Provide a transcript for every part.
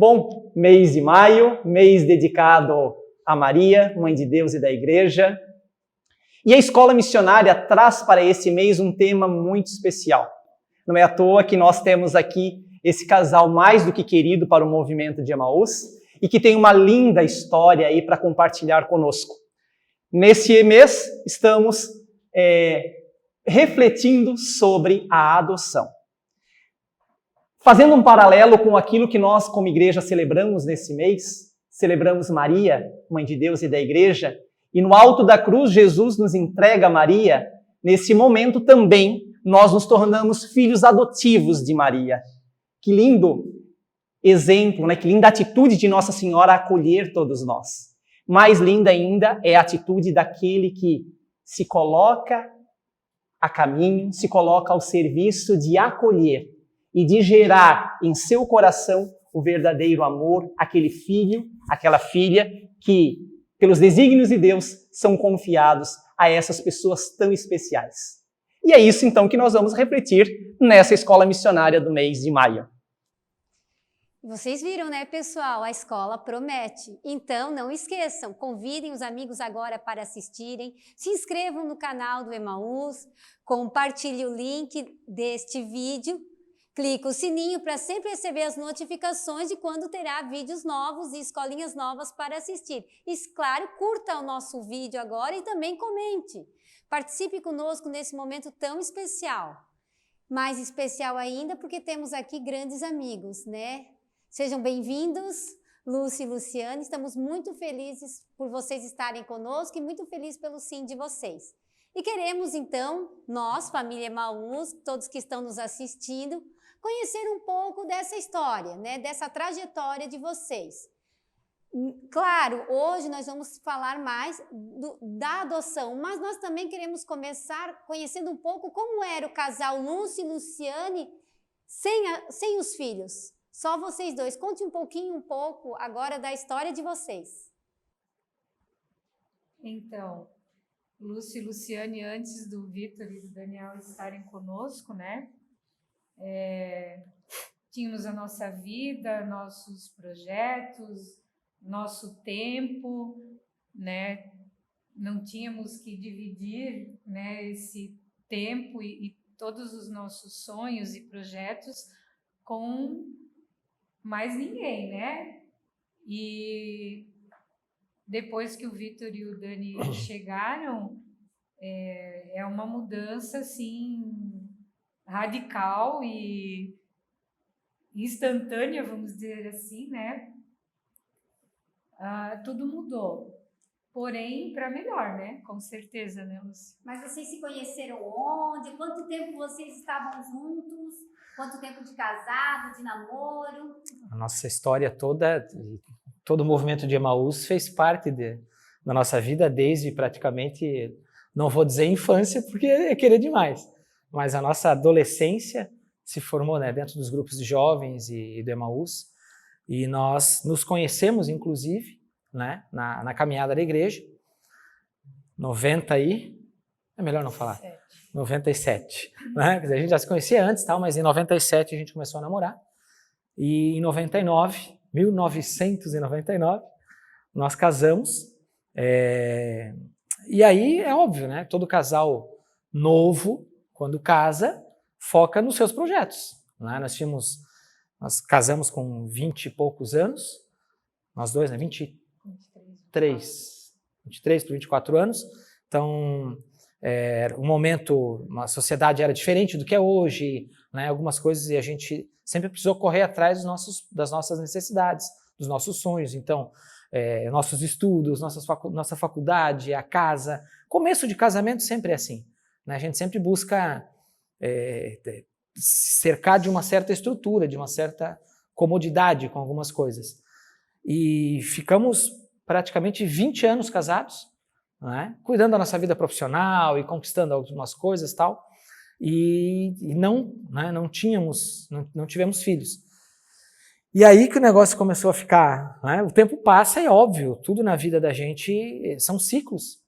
Bom, mês de maio, mês dedicado a Maria, Mãe de Deus e da Igreja. E a Escola Missionária traz para esse mês um tema muito especial. Não é à toa que nós temos aqui esse casal mais do que querido para o movimento de Emaús e que tem uma linda história aí para compartilhar conosco. Nesse mês, estamos refletindo sobre a adoção. Fazendo um paralelo com aquilo que nós, como igreja, celebramos nesse mês, celebramos Maria, Mãe de Deus e da Igreja, e no alto da cruz Jesus nos entrega Maria. Nesse momento também nós nos tornamos filhos adotivos de Maria. Que lindo exemplo, né? Que linda atitude de Nossa Senhora acolher todos nós. Mais linda ainda é a atitude daquele que se coloca a caminho, se coloca ao serviço de acolher e de gerar em seu coração o verdadeiro amor, aquele filho, aquela filha que, pelos desígnios de Deus, são confiados a essas pessoas tão especiais. E é isso, então, que nós vamos refletir nessa escola missionária do mês de maio. Vocês viram, né, pessoal? A escola promete. Então, não esqueçam, convidem os amigos agora para assistirem, se inscrevam no canal do Emaús, compartilhem o link deste vídeo, clique o sininho para sempre receber as notificações de quando terá vídeos novos e escolinhas novas para assistir. E, claro, curta o nosso vídeo agora e também comente. Participe conosco nesse momento tão especial. Mais especial ainda porque temos aqui grandes amigos, né? Sejam bem-vindos, Lúcia e Luciane. Estamos muito felizes por vocês estarem conosco e muito felizes pelo sim de vocês. E queremos, então, nós, família Emaús, todos que estão nos assistindo, conhecer um pouco dessa história, né? Dessa trajetória de vocês. Claro, hoje nós vamos falar mais da adoção, mas nós também queremos começar conhecendo um pouco como era o casal Lúcia e Luciane sem os filhos. Só vocês dois. Conte um pouco agora da história de vocês. Então, Lúcia e Luciane, antes do Vitor e do Daniel estarem conosco, né? Tínhamos a nossa vida, nossos projetos, nosso tempo, né? Não tínhamos que dividir, né, esse tempo e todos os nossos sonhos e projetos com mais ninguém, né? E depois que o Vitor e o Dani chegaram, é uma mudança assim radical e instantânea, vamos dizer assim, né? Tudo mudou, porém para melhor, né? Com certeza, né, Lúcia? Mas vocês se conheceram onde? Quanto tempo vocês estavam juntos? Quanto tempo de casado, de namoro? A nossa história toda, todo o movimento de Emaús fez parte da nossa vida desde praticamente, não vou dizer infância, porque é querer demais, mas a nossa adolescência se formou, né, dentro dos grupos de jovens e do Emaús, e nós nos conhecemos, inclusive, né, na caminhada da igreja, 90 e... é melhor não falar. 97. Né? Quer dizer, a gente já se conhecia antes, tal, mas em 97 a gente começou a namorar. E em 1999, nós casamos. E aí é óbvio, né? Todo casal novo, quando casa, foca nos seus projetos. Né? Nós casamos com 20 e poucos anos, nós dois, né? 23 para 24 anos. Então, um momento, a sociedade era diferente do que é hoje, né? Algumas coisas, e a gente sempre precisou correr atrás das nossas necessidades, dos nossos sonhos. Então, nossos estudos, nossa faculdade, a casa. Começo de casamento sempre é assim, né? A gente sempre busca cercar de uma certa estrutura, de uma certa comodidade com algumas coisas. E ficamos praticamente 20 anos casados, né? Cuidando da nossa vida profissional e conquistando algumas coisas e tal, e não tivemos filhos. E aí que o negócio começou a ficar, né? O tempo passa, é óbvio, tudo na vida da gente são ciclos,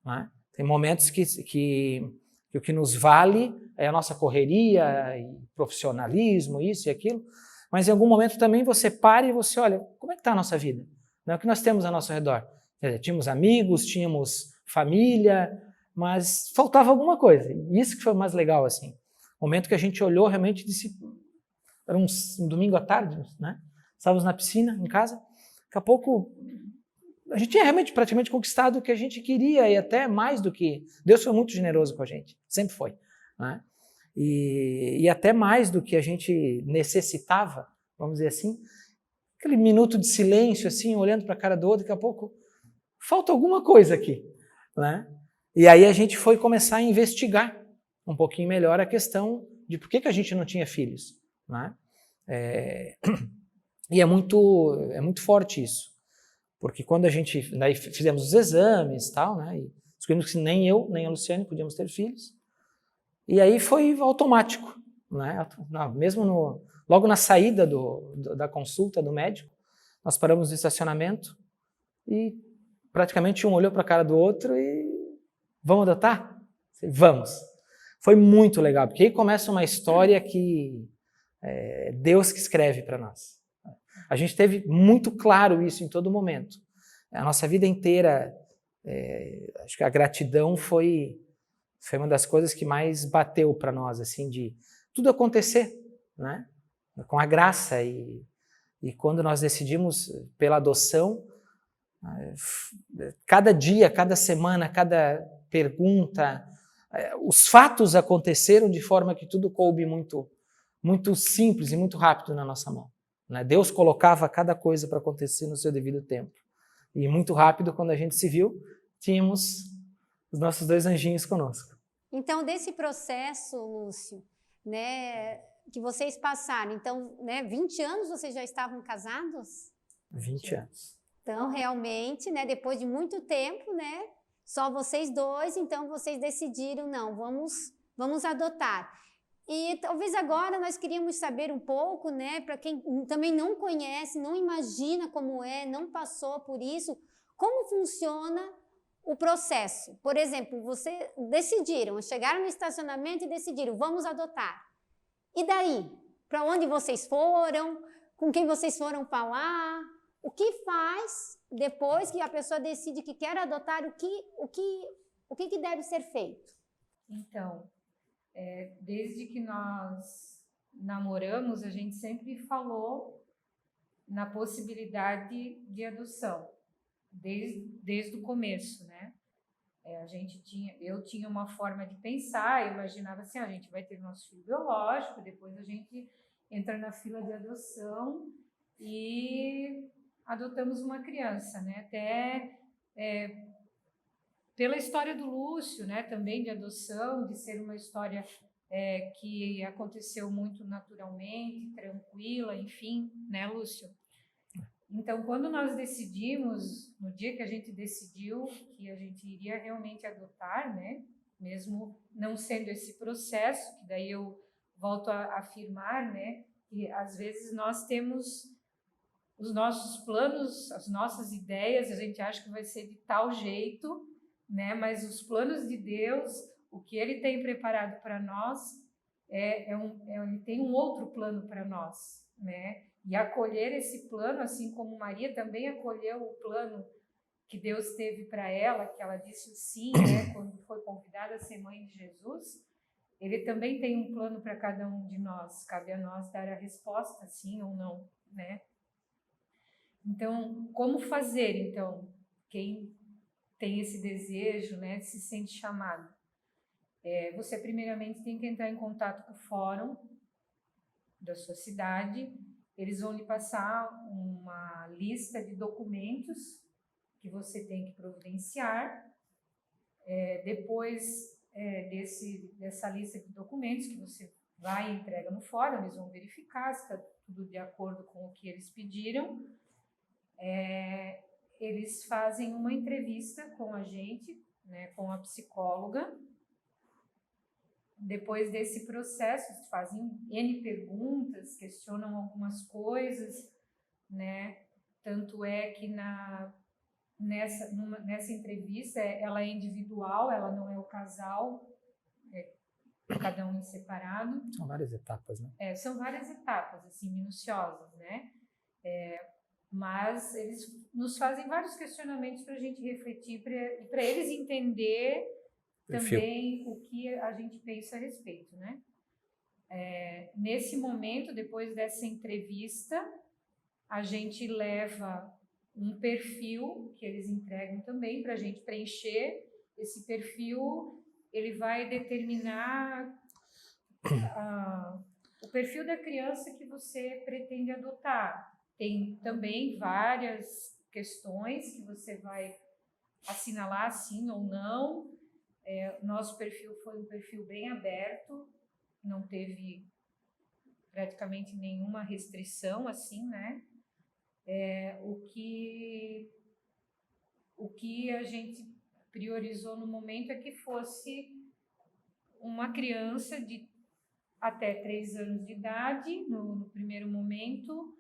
né? Tem momentos que o que nos vale é a nossa correria, e profissionalismo, isso e aquilo, mas em algum momento também você para e você olha, como é que está a nossa vida? O que nós temos ao nosso redor? Tínhamos amigos, tínhamos família, mas faltava alguma coisa. E isso que foi o mais legal, assim. O momento que a gente olhou realmente e disse, era um domingo à tarde, né? Estávamos na piscina, em casa. Daqui a pouco, a gente tinha realmente praticamente conquistado o que a gente queria e até mais do que... Deus foi muito generoso com a gente, sempre foi, né? E até mais do que a gente necessitava, vamos dizer assim. Aquele minuto de silêncio, assim, olhando para a cara do outro, daqui a pouco, falta alguma coisa aqui, né? E aí a gente foi começar a investigar um pouquinho melhor a questão de por que a gente não tinha filhos, né? E é muito forte isso, porque quando a gente daí fizemos os exames e tal, né? E descobrimos que nem eu, nem a Luciane podíamos ter filhos, e aí foi automático, né? Mesmo logo na saída da consulta do médico, nós paramos no estacionamento e praticamente um olhou para a cara do outro e vamos adotar? Vamos. Foi muito legal, porque aí começa uma história que é Deus que escreve para nós. A gente teve muito claro isso em todo momento. A nossa vida inteira, acho que a gratidão foi uma das coisas que mais bateu para nós, assim, de tudo acontecer, né? Com a graça. E quando nós decidimos pela adoção, cada dia, cada semana, cada pergunta, os fatos aconteceram de forma que tudo coube muito simples e muito rápido na nossa mão, né? Deus colocava cada coisa para acontecer no seu devido tempo. E muito rápido, quando a gente se viu, tínhamos os nossos 2 anjinhos conosco. Então, desse processo, Lúcio, né, que vocês passaram, então, né, 20 anos vocês já estavam casados? 20 anos. Então, realmente, né, depois de muito tempo, né, só vocês 2, então vocês decidiram, não, vamos adotar. E talvez agora nós queríamos saber um pouco, né, para quem também não conhece, não imagina como é, não passou por isso, como funciona o processo. Por exemplo, vocês decidiram, chegaram no estacionamento e decidiram, vamos adotar. E daí? Para onde vocês foram? Com quem vocês foram falar? O que faz depois que a pessoa decide que quer adotar? O que deve ser feito? Então, desde que nós namoramos, a gente sempre falou na possibilidade de adoção, desde o começo, né? Eu tinha uma forma de pensar, eu imaginava assim, a gente vai ter nosso filho biológico, depois a gente entra na fila de adoção e adotamos uma criança, né? Até pela história do Lúcio, né? Também de adoção, de ser uma história que aconteceu muito naturalmente, tranquila, enfim, né, Lúcio? Então, quando nós decidimos, no dia que a gente decidiu que a gente iria realmente adotar, né? Mesmo não sendo esse processo, que daí eu volto a afirmar, né? Que às vezes nós temos os nossos planos, as nossas ideias, a gente acha que vai ser de tal jeito, né? Mas os planos de Deus, o que Ele tem preparado para nós, Ele tem um outro plano para nós, né? E acolher esse plano, assim como Maria também acolheu o plano que Deus teve para ela, que ela disse sim, né? Quando foi convidada a ser mãe de Jesus, Ele também tem um plano para cada um de nós. Cabe a nós dar a resposta, sim ou não, né? Então, como fazer, então, quem tem esse desejo, né, se sente chamado? Você, primeiramente, tem que entrar em contato com o fórum da sua cidade. Eles vão lhe passar uma lista de documentos que você tem que providenciar. Depois dessa lista de documentos que você vai e entrega no fórum, eles vão verificar se está tudo de acordo com o que eles pediram. Eles fazem uma entrevista com a gente, né, com a psicóloga. Depois desse processo, fazem N perguntas, questionam algumas coisas, né? Tanto é que nessa entrevista ela é individual, ela não é o casal cada um em separado. São várias etapas, né? São várias etapas, assim, minuciosas, né? Mas eles nos fazem vários questionamentos para a gente refletir e para eles entender também o que a gente pensa a respeito, né? Nesse momento, depois dessa entrevista, a gente leva um perfil que eles entregam também para a gente preencher. Esse perfil, ele vai determinar o perfil da criança que você pretende adotar. Tem também várias questões que você vai assinalar sim ou não. Nosso perfil foi um perfil bem aberto, não teve praticamente nenhuma restrição, assim, né? O que a gente priorizou no momento é que fosse uma criança de até 3 anos de idade, no primeiro momento,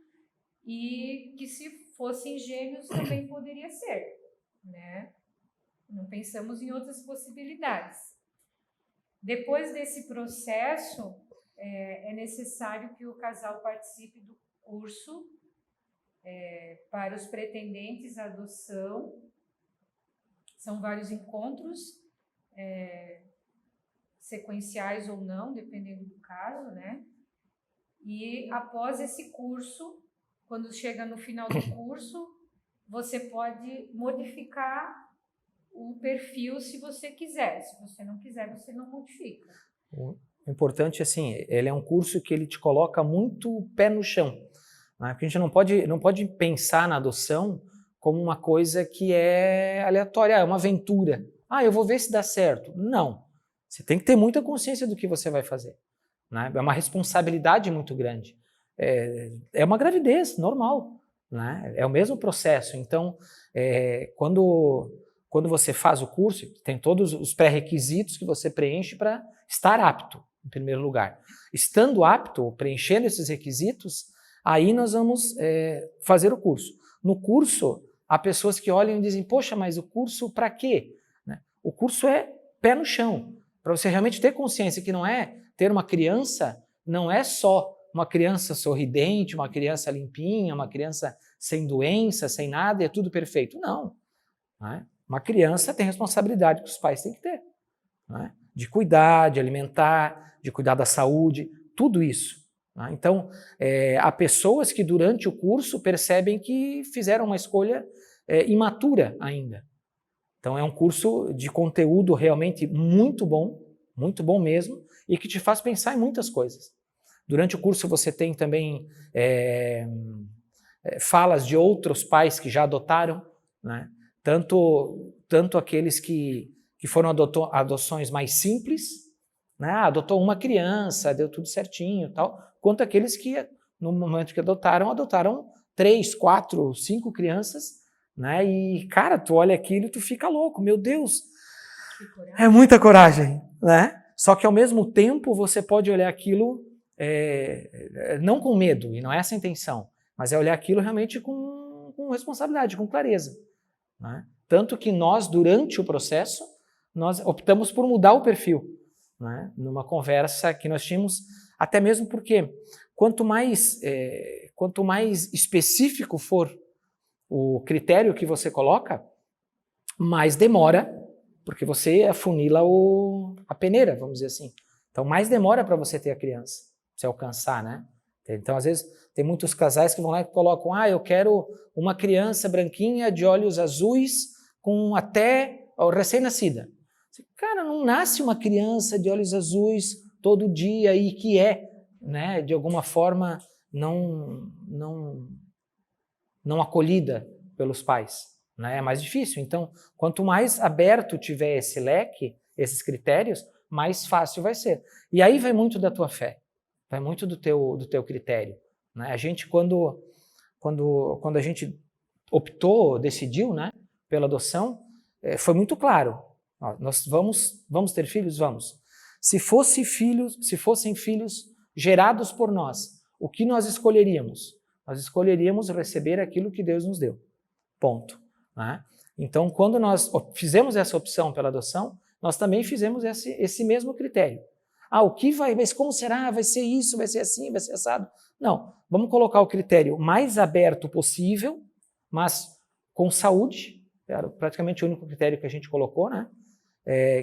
e que se fossem gêmeos também poderia ser, né? Não pensamos em outras possibilidades. Depois desse processo, é necessário que o casal participe do curso para os pretendentes à adoção. São vários encontros, sequenciais ou não, dependendo do caso, né? E após esse curso, quando chega no final do curso, você pode modificar o perfil se você quiser. Se você não quiser, você não modifica. O importante, assim, ele é um curso que ele te coloca muito pé no chão, né? Porque a gente não pode pensar na adoção como uma coisa que é aleatória, é uma aventura. Eu vou ver se dá certo. Não. Você tem que ter muita consciência do que você vai fazer, né? É uma responsabilidade muito grande. É uma gravidez normal, né? É o mesmo processo. Então, quando você faz o curso, tem todos os pré-requisitos que você preenche para estar apto, em primeiro lugar. Estando apto, preenchendo esses requisitos, aí nós vamos fazer o curso. No curso, há pessoas que olham e dizem, poxa, mas o curso para quê? Né? O curso é pé no chão, para você realmente ter consciência que não é ter uma criança, não é só uma criança sorridente, uma criança limpinha, uma criança sem doença, sem nada, e é tudo perfeito. Não. Né? Uma criança tem responsabilidade que os pais têm que ter, né? De cuidar, de alimentar, de cuidar da saúde, tudo isso. Né? Então, há pessoas que durante o curso percebem que fizeram uma escolha imatura ainda. Então, é um curso de conteúdo realmente muito bom mesmo, e que te faz pensar em muitas coisas. Durante o curso você tem também falas de outros pais que já adotaram, né? Tanto aqueles que foram adoções mais simples, né? Adotou uma criança, deu tudo certinho, tal, quanto aqueles que, no momento que adotaram 3, 4, 5 crianças, né? E, cara, tu olha aquilo e tu fica louco, meu Deus, é muita coragem, né? Só que, ao mesmo tempo, você pode olhar aquilo não com medo, e não é essa a intenção, mas é olhar aquilo realmente com responsabilidade, com clareza. Né? Tanto que nós, durante o processo, nós optamos por mudar o perfil, né? Numa conversa que nós tínhamos, até mesmo porque quanto mais específico for o critério que você coloca, mais demora, porque você afunila a peneira, vamos dizer assim. Então, mais demora para você ter a criança, você alcançar, né? Então, às vezes, tem muitos casais que vão lá e colocam, eu quero uma criança branquinha, de olhos azuis, com até recém-nascida. Cara, não nasce uma criança de olhos azuis todo dia e que né, de alguma forma, não acolhida pelos pais. Né? É mais difícil. Então, quanto mais aberto tiver esse leque, esses critérios, mais fácil vai ser. E aí vai muito da tua fé, vai muito do teu critério. Né? A gente, quando a gente decidiu, né, pela adoção, foi muito claro. Nós vamos ter filhos? Vamos. Se fossem filhos gerados por nós, o que nós escolheríamos? Nós escolheríamos receber aquilo que Deus nos deu. Ponto. Né? Então, quando nós fizemos essa opção pela adoção, nós também fizemos esse mesmo critério. o que vai, mas como será? Vai ser isso, vai ser assim, vai ser assado? Não, vamos colocar o critério mais aberto possível, mas com saúde, era praticamente o único critério que a gente colocou, né?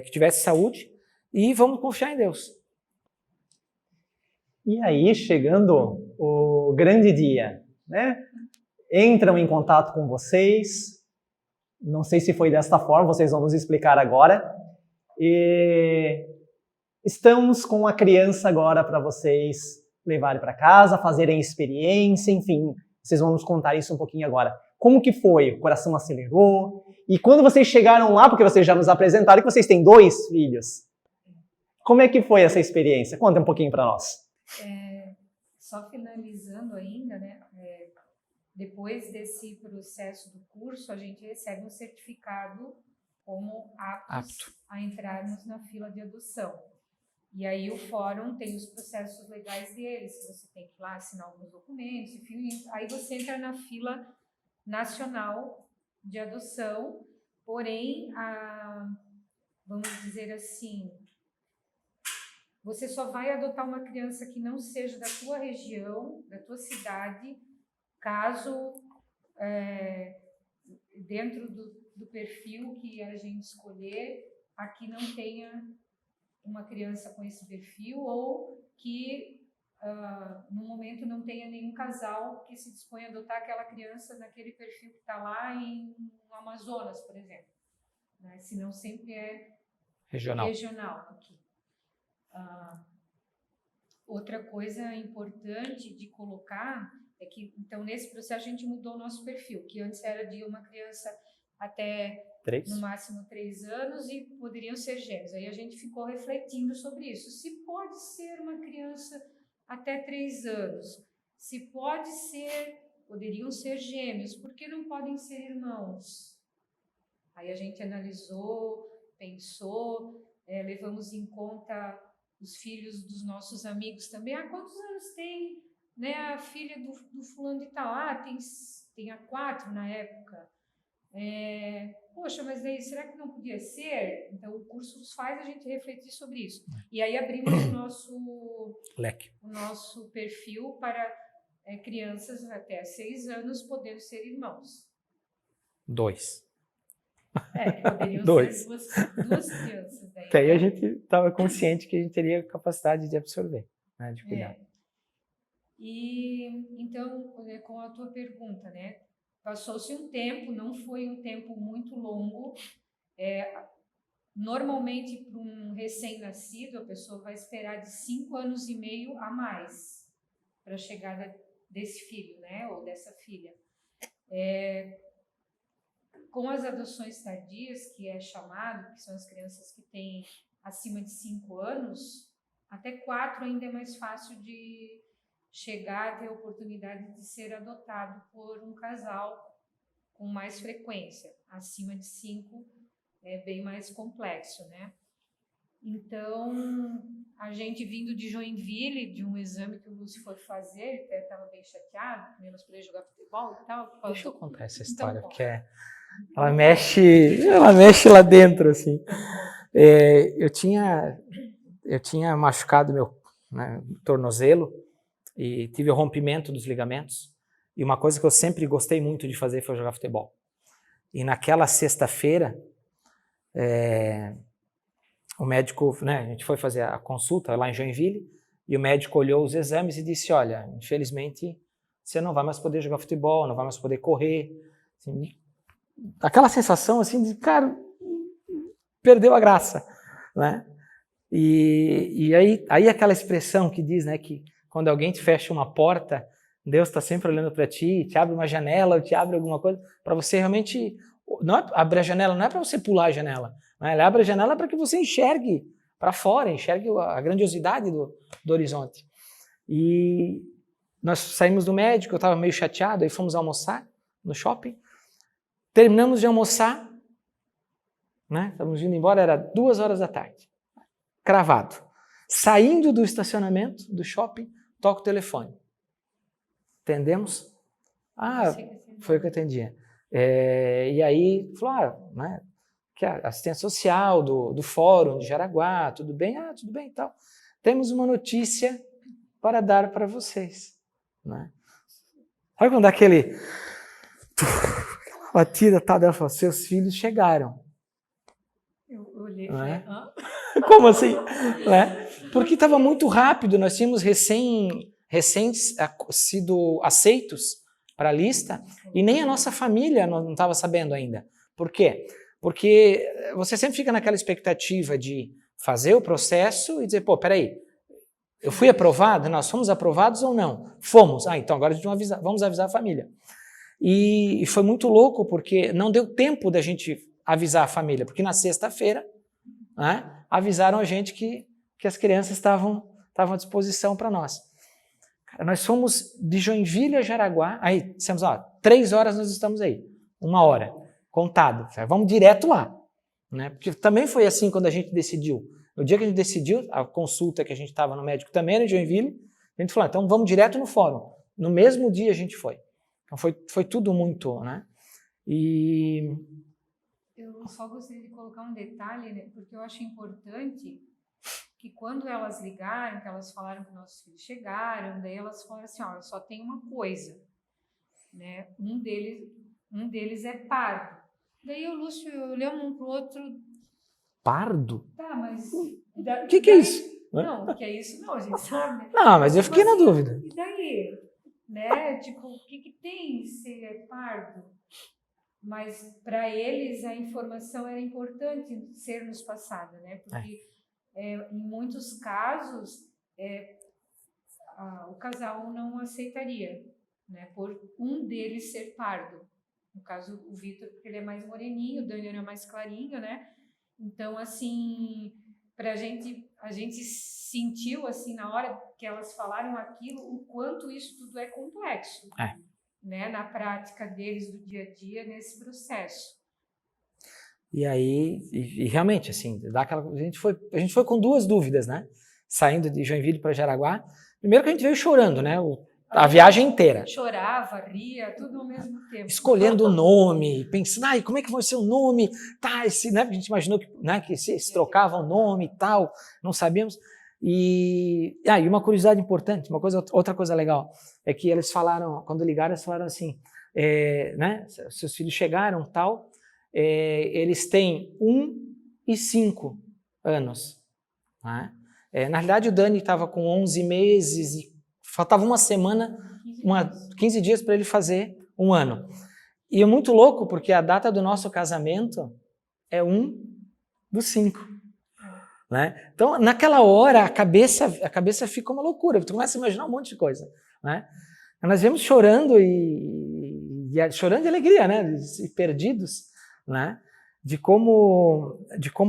Que tivesse saúde, e vamos confiar em Deus. E aí, chegando o grande dia, né? Entram em contato com vocês, não sei se foi desta forma, vocês vão nos explicar agora, e estamos com a criança agora para vocês levarem para casa, fazerem experiência, enfim, vocês vão nos contar isso um pouquinho agora. Como que foi? O coração acelerou? E quando vocês chegaram lá, porque vocês já nos apresentaram que vocês têm 2 filhos, como é que foi essa experiência? Conta um pouquinho para nós. Só finalizando ainda, né? Depois desse processo do curso, a gente recebe um certificado como aptos a entrarmos na fila de adoção. E aí o fórum tem os processos legais deles, você tem que ir lá assinar alguns documentos, enfim, aí você entra na fila nacional de adoção, porém, vamos dizer assim, você só vai adotar uma criança que não seja da tua região, da tua cidade, caso dentro do perfil que a gente escolher, aqui não tenha uma criança com esse perfil ou que no momento não tenha nenhum casal que se dispõe a adotar aquela criança naquele perfil que está lá no Amazonas, por exemplo. Né? Senão sempre é regional aqui. Outra coisa importante de colocar é que, então, nesse processo a gente mudou o nosso perfil, que antes era de uma criança até no máximo 3 anos e poderiam ser gêmeos. Aí a gente ficou refletindo sobre isso. Se pode ser uma criança até 3 anos, se poderiam ser gêmeos, por que não podem ser irmãos? Aí a gente analisou, pensou, levamos em conta os filhos dos nossos amigos também. Quantos anos tem, né, a filha do fulano de tal? Tem 4 na época. Poxa, mas daí será que não podia ser? Então o curso faz a gente refletir sobre isso. E aí abrimos o nosso leque, o nosso perfil para crianças até 6 anos podendo ser irmãos. 2. Poderiam 2. ser duas crianças. Daí, até aí a gente estava consciente que a gente teria capacidade de absorver, né, de cuidar. E então, com a tua pergunta, né? Passou-se um tempo, não foi um tempo muito longo. Normalmente, para um recém-nascido, a pessoa vai esperar de 5 anos e meio a mais para a chegada desse filho, né? Ou dessa filha. Com as adoções tardias, que é chamado, que são as crianças que têm acima de 5 anos, até 4 ainda é mais fácil de chegar a ter a oportunidade de ser adotado por um casal com mais frequência. Acima de 5 é bem mais complexo, né? Então, a gente vindo de Joinville, de um exame que o Lúcio foi fazer, ele até estava bem chateado, menos poder jogar futebol e tal. Deixa eu contar essa história, porque ela mexe lá dentro, assim. Eu tinha machucado meu tornozelo e tive o rompimento dos ligamentos. E uma coisa que eu sempre gostei muito de fazer foi jogar futebol. E naquela sexta-feira, o médico, né, a gente foi fazer a consulta lá em Joinville, e o médico olhou os exames e disse, olha, infelizmente, você não vai mais poder jogar futebol, não vai mais poder correr. Assim, aquela sensação assim de, cara, perdeu a graça, né? E aí aquela expressão que diz, né, que quando alguém te fecha uma porta, Deus está sempre olhando para ti, te abre uma janela, ou te abre alguma coisa, para você realmente... abrir a janela não é para você pular a janela, né? Ele abre a janela para que você enxergue para fora, enxergue a grandiosidade do horizonte. E nós saímos do médico, eu estava meio chateado, aí fomos almoçar no shopping, terminamos de almoçar, né? Estávamos indo embora, era 14h, cravado. Saindo do estacionamento do shopping, toca o telefone. Atendemos? Foi o que eu atendia. E aí, falou, né, que a assistência social do fórum de Jaraguá, tudo bem? Tudo bem e tal. temos uma notícia para dar para vocês. Né? Sabe quando dá aquela batida, tá? Ela falou, seus filhos chegaram. Eu olhei e Não é? falei, hã? Como assim? Né? Porque estava muito rápido, nós tínhamos recém sido aceitos para a lista e nem a nossa família não estava sabendo ainda. Por quê? Porque você sempre fica naquela expectativa de fazer o processo e dizer, pô, peraí, eu fui aprovado? Nós fomos aprovados ou não? Fomos. Ah, então agora a gente vamos avisar a família. E foi muito louco porque não deu tempo da gente avisar a família, porque na sexta-feira, né, avisaram a gente que as crianças estavam à disposição para nós. Cara, nós fomos de Joinville a Jaraguá, aí dissemos, 3 horas nós estamos aí, 1 hora, contado, vamos direto lá. Né? Porque também foi assim quando a gente decidiu. No dia que a gente decidiu, a consulta que a gente estava no médico também era em Joinville, a gente falou, então vamos direto no fórum. No mesmo dia a gente foi. Então foi tudo muito, né? E... Eu só gostaria de colocar um detalhe, né, porque eu acho importante que quando elas ligaram, que elas falaram que nossos filhos chegaram, daí elas falaram assim, olha, só tem uma coisa, né? Um deles é pardo. Daí o Lúcio olhou um pro outro. Pardo? Tá, mas... O que é isso? Não, o que é isso não, a gente sabe. Né? Não, mas eu fiquei na dúvida. E daí? Né? Tipo, o que tem se é pardo? Mas para eles a informação era importante ser nos passada, né? Porque em muitos casos o casal não aceitaria, né? Por um deles ser pardo. No caso, o Vitor, porque ele é mais moreninho, o Daniel é mais clarinho, né? Então, assim, a gente sentiu, assim, na hora que elas falaram aquilo, o quanto isso tudo é complexo, né? Na prática deles do dia a dia, nesse processo. E aí, realmente, assim, a gente foi com 2 dúvidas, né? Saindo de Joinville para Jaraguá. Primeiro que a gente veio chorando, né? A viagem inteira. Chorava, ria, tudo ao mesmo tempo. Escolhendo o nome, pensando, como é que vai ser o nome? Tá, né? A gente imaginou que se trocava o nome e tal, não sabíamos. E uma curiosidade importante, outra coisa legal, é que eles falaram, quando ligaram, eles falaram assim, né? Seus filhos chegaram, tal, eles têm 1 e 5 anos. Né? Na realidade, o Dani estava com 11 meses e faltava uma semana, 15 dias para ele fazer 1 ano. E é muito louco, porque a data do nosso casamento é 1/5. Né? Então, naquela hora, a cabeça fica uma loucura. Tu começa a imaginar um monte de coisa. Né? Nós viemos chorando chorando de alegria, né? E perdidos, né? De como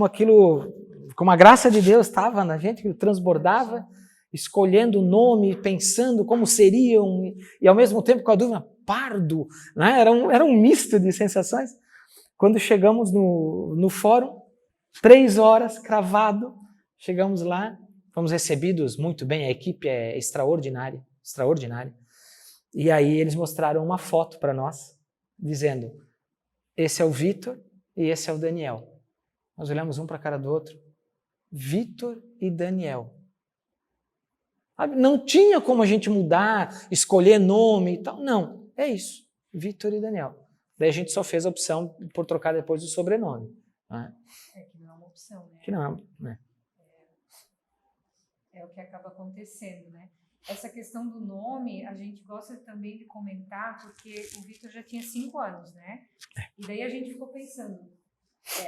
aquilo, como a graça de Deus estava na gente, que transbordava, escolhendo o nome, pensando como seriam, e ao mesmo tempo com a dúvida, pardo, né? Era um misto de sensações. Quando chegamos no fórum, 3 horas, cravado, chegamos lá, fomos recebidos muito bem, a equipe é extraordinária. E aí eles mostraram uma foto para nós, dizendo, esse é o Vitor e esse é o Daniel. Nós olhamos um para a cara do outro, Vitor e Daniel. Não tinha como a gente mudar, escolher nome e tal. Não, é isso. Vitor e Daniel. Daí a gente só fez a opção por trocar depois o sobrenome. Né? Que não é uma opção, né? Que não, né? É o que acaba acontecendo, né? Essa questão do nome, a gente gosta também de comentar, porque o Vitor já tinha 5 anos, né? E daí a gente ficou pensando.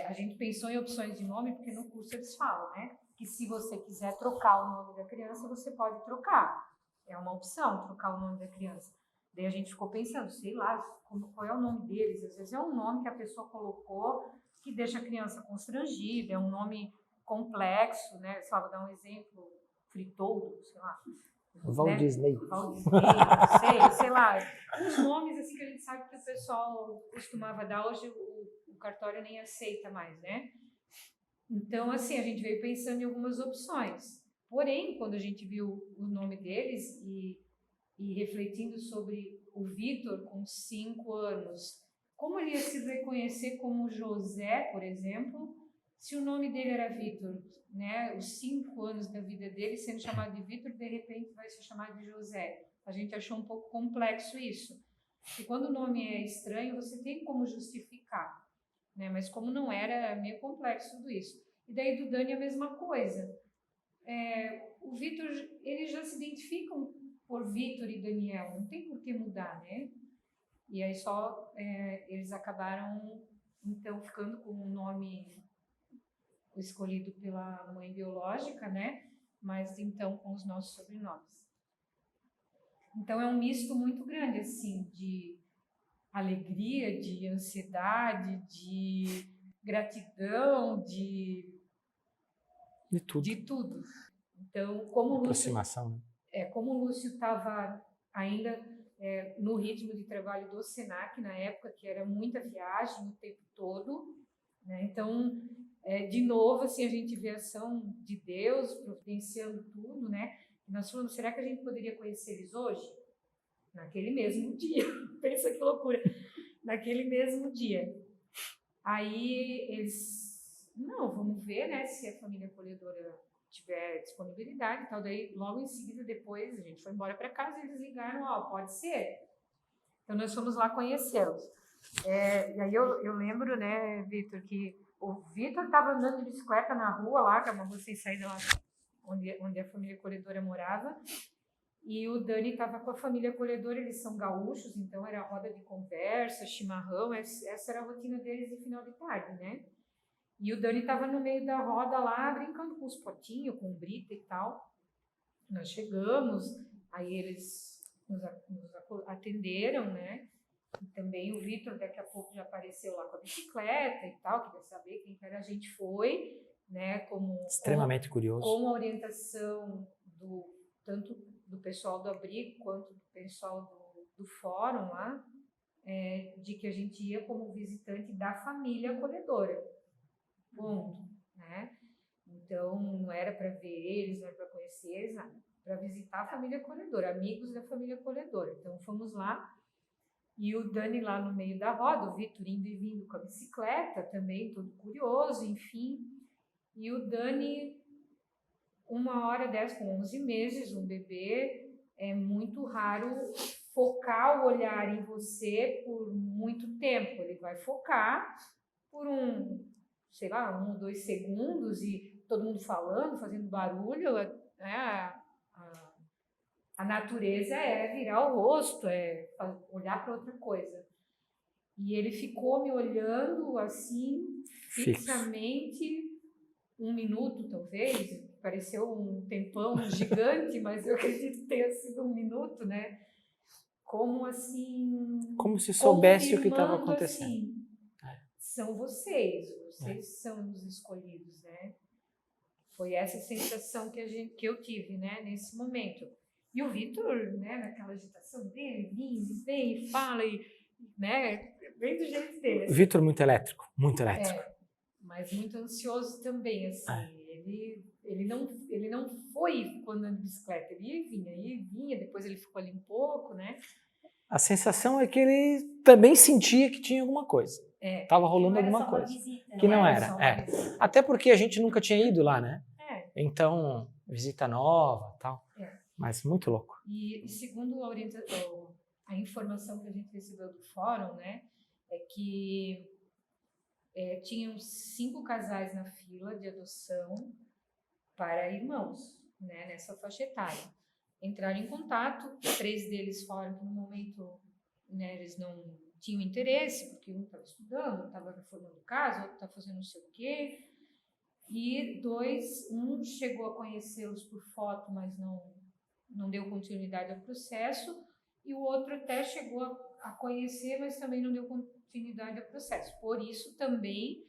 A gente pensou em opções de nome, porque no curso eles falam, né? Que se você quiser trocar o nome da criança, você pode trocar. É uma opção, trocar o nome da criança. Daí a gente ficou pensando, sei lá, qual é o nome deles. Às vezes é um nome que a pessoa colocou que deixa a criança constrangida, é um nome complexo, né? Sei lá, vou dar um exemplo, Fritoldo, sei lá. Walt Disney. Walt Disney, sei lá. Uns nomes assim que a gente sabe que o pessoal costumava dar, hoje o cartório nem aceita mais, né? Então, assim, a gente veio pensando em algumas opções. Porém, quando a gente viu o nome deles e refletindo sobre o Vitor com 5 anos, como ele ia se reconhecer como José, por exemplo, se o nome dele era Vitor, né, os 5 anos da vida dele sendo chamado de Vitor, de repente vai ser chamado de José. A gente achou um pouco complexo isso. E quando o nome é estranho, você tem como justificar, né? Mas como não era, meio complexo tudo isso. E daí do Dani a mesma coisa. O Vitor, eles já se identificam por Vitor e Daniel, não tem por que mudar, né? E aí só eles acabaram, então, ficando com o nome escolhido pela mãe biológica, né? Mas então com os nossos sobrenomes. Então é um misto muito grande, assim, de alegria, de ansiedade, de gratidão, de tudo. de tudo. Então, como Aproximação, né? Como o Lúcio estava ainda no ritmo de trabalho do Senac, na época, que era muita viagem o tempo todo, né? Então, de novo, assim, a gente vê a ação de Deus providenciando tudo, né? E nós falamos, será que a gente poderia conhecer eles hoje? Naquele mesmo dia. Pensa que loucura. Naquele mesmo dia. Aí eles, não, vamos ver, né, se a família acolhedora tiver disponibilidade e tal. Daí, logo em seguida, depois, a gente foi embora para casa e eles ligaram, pode ser. Então, nós fomos lá conhecê-los. E aí eu lembro, né, Vitor, que o Vitor estava andando de bicicleta na rua lá, que é uma rua sem saída lá onde a família acolhedora morava, e o Dani estava com a família acolhedora, eles são gaúchos, então era roda de conversa, chimarrão, essa era a rotina deles de final de tarde, né? E o Dani estava no meio da roda lá, brincando com os potinhos, com brita e tal. Nós chegamos, aí eles nos atenderam, né? E também o Vitor daqui a pouco já apareceu lá com a bicicleta e tal, queria saber quem que era a gente foi, né? Extremamente curioso. Com a orientação tanto do pessoal do abrigo quanto do pessoal do fórum lá, de que a gente ia como visitante da família acolhedora. Ponto, né? Então, não era para ver eles, não era para conhecer eles, nada. Para visitar a família acolhedora, amigos da família acolhedora. Então, fomos lá e o Dani lá no meio da roda, o Vitor indo e vindo com a bicicleta também, todo curioso, enfim. E o Dani, 1h10 com 11 meses, um bebê, é muito raro focar o olhar em você por muito tempo. Ele vai focar por 1 ou 2 segundos e todo mundo falando, fazendo barulho, né? A natureza é virar o rosto, é olhar para outra coisa. E ele ficou me olhando assim, fixamente, 1 minuto talvez, pareceu um tempão gigante, mas eu acredito que tenha sido 1 minuto, né? Como assim... Como se soubesse o que estava acontecendo. Assim, são vocês são os escolhidos, né? Foi essa sensação que eu tive, né, nesse momento. E o Vitor, né, naquela agitação dele, vem, fala, né, bem do jeito dele. Assim. O Vitor muito elétrico, muito elétrico. Mas muito ansioso também, assim. Ele não foi quando andando de bicicleta, ele ia e vinha, depois ele ficou ali um pouco, né? A sensação é que ele também sentia que tinha alguma coisa. Tava rolando alguma coisa. Visita, que não era. Até porque a gente nunca tinha ido lá, né? Então, visita nova, tal. Mas muito louco. E segundo a informação que a gente recebeu do fórum, né, é que tinham 5 casais na fila de adoção para irmãos, né, nessa faixa etária. Entraram em contato, 3 deles falaram que no momento, né, eles não tinham interesse, porque um estava estudando, estava reformando casa, outro estava fazendo não sei o quê. E um chegou a conhecê-los por foto, mas não deu continuidade ao processo, e o outro até chegou a conhecer, mas também não deu continuidade ao processo. Por isso também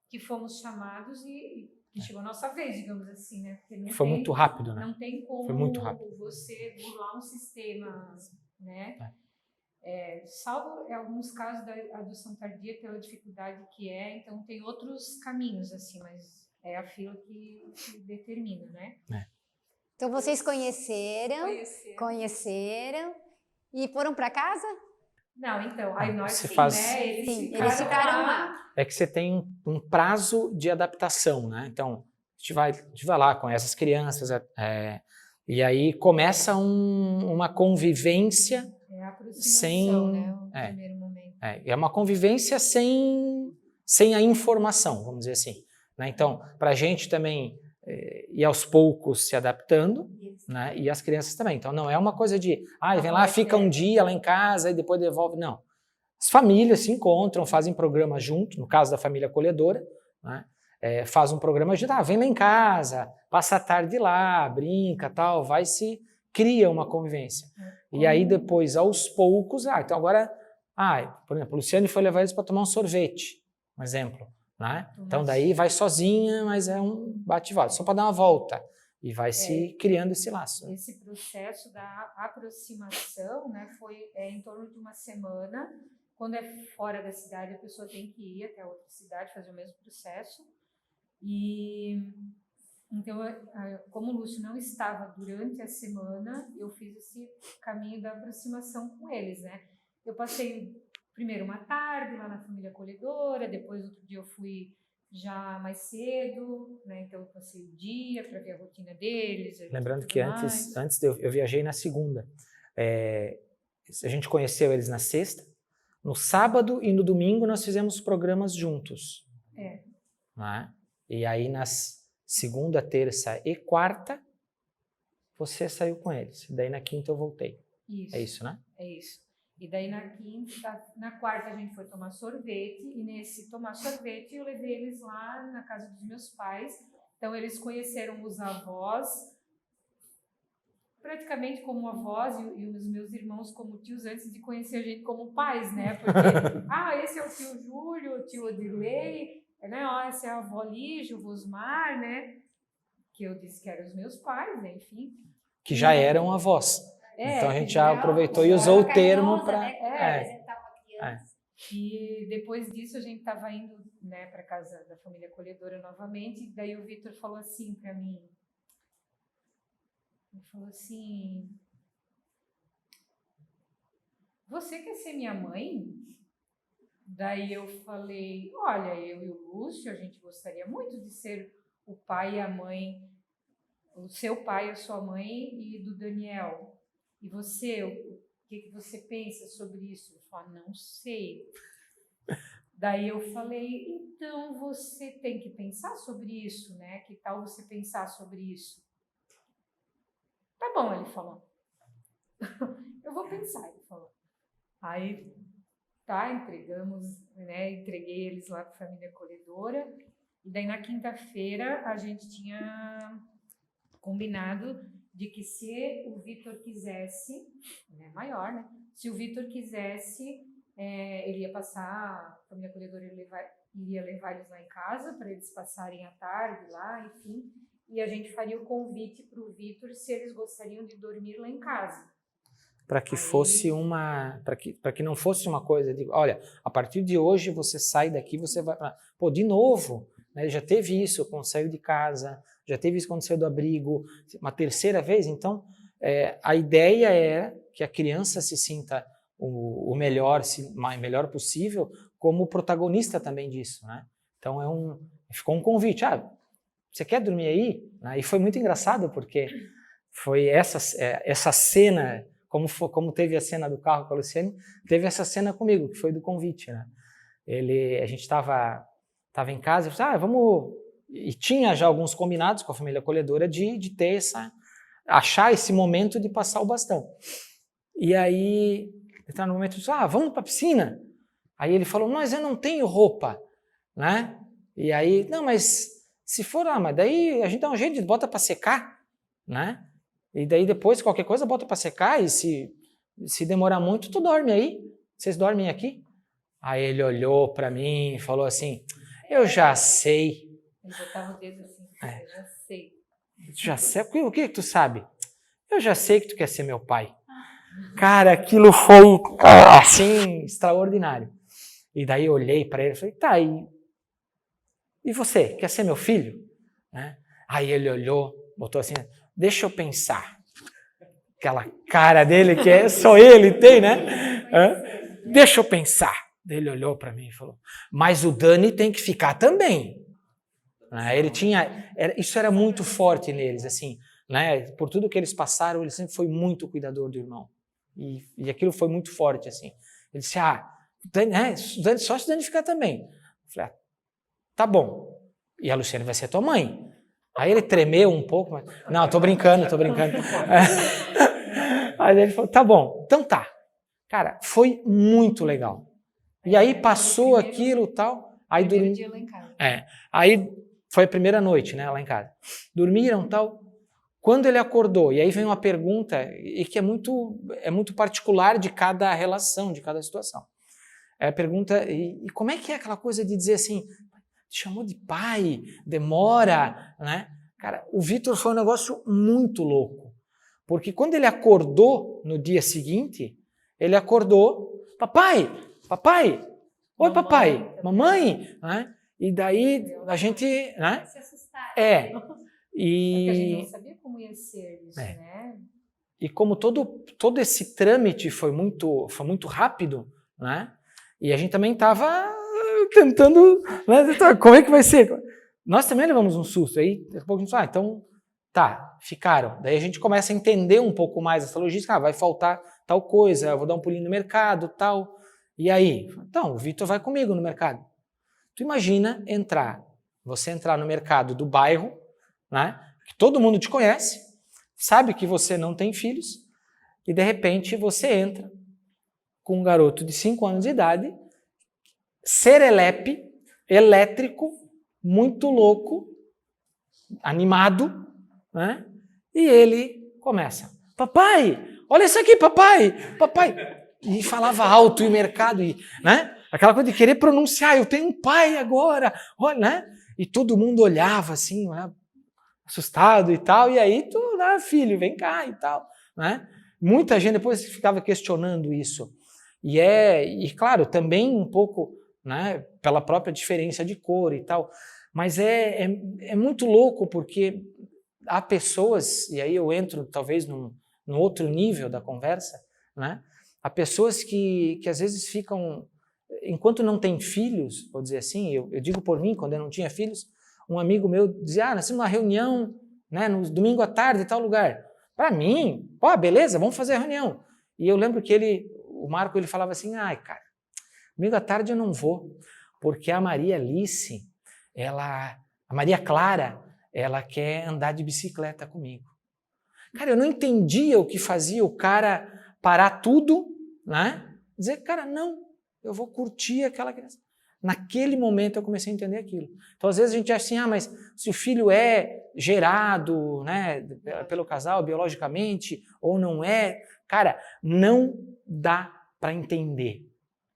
que fomos chamados e que chegou a nossa vez, digamos assim, né? Porque foi muito rápido, né? Não tem como foi muito rápido. Você burlar um sistema, né? Salvo em alguns casos da adoção tardia pela dificuldade que então tem outros caminhos, assim, mas é a fila que determina, né? Então vocês conheceram e foram para casa? Não, então, aí nós Você sim, faz- né? Sim, eles ficaram lá. É que você tem um prazo de adaptação, né? Então, a gente vai lá, conhece as crianças, e aí começa uma convivência É a aproximação, sem... né? O primeiro momento. É uma convivência sem a informação, vamos dizer assim. Né? Então, para a gente também ir aos poucos se adaptando, né? E as crianças também. Então, não é uma coisa de, vem lá, fica um dia lá em casa e depois devolve. Não. As famílias se encontram, fazem programa junto, no caso da família acolhedora, né? Faz um programa de, vem lá em casa, passa a tarde lá, brinca, tal, cria uma convivência. E aí depois, aos poucos, então agora, por exemplo, o Luciane foi levar eles para tomar um sorvete, um exemplo, né? Então daí vai sozinha, mas é um bate e volta, só para dar uma volta. E vai se criando esse laço. Esse processo da aproximação, né, foi em torno de uma semana. Quando é fora da cidade, a pessoa tem que ir até outra cidade, fazer o mesmo processo. E então, como o Lúcio não estava durante a semana, eu fiz esse caminho da aproximação com eles, né? Eu passei primeiro uma tarde lá na família acolhedora, depois outro dia eu fui já mais cedo, né? Então eu passei o dia para ver a rotina deles. Lembrando que antes eu viajei na segunda. A gente conheceu eles na sexta, no sábado e no domingo nós fizemos programas juntos. Né? E aí nas segunda, terça e quarta você saiu com eles. Daí na quinta eu voltei. Isso. É isso, né? É isso. E daí na quarta a gente foi tomar sorvete, e nesse tomar sorvete eu levei eles lá na casa dos meus pais. Então eles conheceram os avós, praticamente como avós, e os meus irmãos como tios, antes de conhecer a gente como pais, né? Porque, esse é o tio Júlio, o tio Odirley, né? Essa é a avó Lígia, o Vosmar, né? Que eu disse que eram os meus pais, né? Enfim. Que já eram avós. Então a gente já aproveitou e usou o termo para apresentar uma criança. E depois disso a gente estava indo, né, para casa da família acolhedora novamente, e daí o Vitor falou assim para mim, ele falou assim, você quer ser minha mãe? Daí eu falei, olha, eu e o Lúcio, a gente gostaria muito de ser o pai e a mãe, o seu pai e a sua mãe e do Daniel. E você, o que você pensa sobre isso? Eu falei, não sei. Daí eu falei, então você tem que pensar sobre isso, né? Que tal você pensar sobre isso? Tá bom, ele falou. Eu vou pensar, ele falou. Aí, entregamos, né? Entreguei eles lá para a família acolhedora. E daí na quinta-feira a gente tinha combinado de que se o Vitor quisesse, né, maior, né? Se o Vitor quisesse, ele ia passar, a família acolhedora iria levar eles lá em casa para eles passarem a tarde lá, enfim. E a gente faria o convite para o Vitor se eles gostariam de dormir lá em casa. Para que fosse para que não fosse uma coisa de, olha, a partir de hoje você sai daqui, você vai, de novo, né? Já teve isso quando saiu de casa, já teve isso quando saiu do abrigo, uma terceira vez. Então a ideia é que a criança se sinta o melhor possível como protagonista também disso, né? Então ficou um convite, você quer dormir aí? E foi muito engraçado porque foi essa cena, como teve a cena do carro com a Luciane, teve essa cena comigo, que foi do convite, né? A gente estava em casa, eu falei, vamos... E tinha já alguns combinados com a família acolhedora de ter achar esse momento de passar o bastão. E aí, está no momento de, vamos para a piscina? Aí ele falou, mas eu não tenho roupa, né? E aí, não, mas se for, mas daí a gente dá um jeito, bota para secar, né? E daí depois, qualquer coisa, bota para secar, e se demorar muito, tu dorme aí. Vocês dormem aqui? Aí ele olhou para mim e falou assim, eu já sei. Ele botava o dedo assim, eu já sei. Já sei? O que tu sabe? Eu já sei que tu quer ser meu pai. Cara, aquilo foi assim, extraordinário. E daí eu olhei para ele e falei, e você, quer ser meu filho? Né? Aí ele olhou, botou assim, deixa eu pensar. Aquela cara dele que só ele tem, né? deixa eu pensar. Ele olhou para mim e falou, mas o Dani tem que ficar também. Ele tinha, isso era muito forte neles, assim, né? Por tudo que eles passaram, ele sempre foi muito cuidador do irmão. E aquilo foi muito forte, assim. Ele disse, Dani, só se o Dani ficar também. Eu falei, tá bom. E a Luciane vai ser tua mãe. Aí ele tremeu um pouco, mas... Não, tô brincando. Aí ele falou, tá bom, então tá. Cara, foi muito legal. E aí passou aquilo e tal. Aí primeiro dia lá em casa. Aí foi a primeira noite, né, lá em casa. Dormiram tal. Quando ele acordou, e aí vem uma pergunta, e que é muito particular de cada relação, de cada situação. É a pergunta, e como é que é aquela coisa de dizer assim, te chamou de pai, demora, né? Cara, o Vitor foi um negócio muito louco. Porque quando ele acordou no dia seguinte, ele acordou, papai, oi papai, mamãe, né? E daí a gente, né? Se assustaram. E é que a gente não sabia como ia ser isso, né? E como todo esse trâmite foi muito rápido, né? E a gente também estava tentando, né? Como é que vai ser? Nós também levamos um susto. Aí, daqui a pouco a gente fala, então, tá, ficaram. Daí a gente começa a entender um pouco mais essa logística. Vai faltar tal coisa, eu vou dar um pulinho no mercado, tal. E aí? Então, o Vitor vai comigo no mercado. Tu imagina você entrar no mercado do bairro, né? Que todo mundo te conhece, sabe que você não tem filhos, e de repente você entra com um garoto de 5 anos de idade, serelepe, elétrico, muito louco, animado, né? E ele começa, papai, olha isso aqui, papai, e falava alto e o mercado, né? Aquela coisa de querer pronunciar, eu tenho um pai agora, olha, né? E todo mundo olhava assim, né? Assustado e tal, e aí tu, né, filho, vem cá e tal, né? Muita gente depois ficava questionando isso. E claro, também um pouco, né, pela própria diferença de cor e tal, mas é muito louco porque há pessoas, e aí eu entro talvez num outro nível da conversa, né? Há pessoas que às vezes ficam, enquanto não tem filhos, vou dizer assim, eu digo por mim, quando eu não tinha filhos, um amigo meu dizia, nós temos uma reunião, né, no domingo à tarde em tal lugar. Para mim, beleza, vamos fazer a reunião. E eu lembro que o Marco, ele falava assim, cara, domingo à tarde eu não vou, porque a Maria Alice, a Maria Clara, ela quer andar de bicicleta comigo. Cara, eu não entendia o que fazia o cara parar tudo, né? Dizer, cara, não, eu vou curtir aquela criança. Naquele momento eu comecei a entender aquilo. Então, às vezes a gente acha assim, mas se o filho é gerado, né, pelo casal biologicamente ou não é, cara, não dá para entender.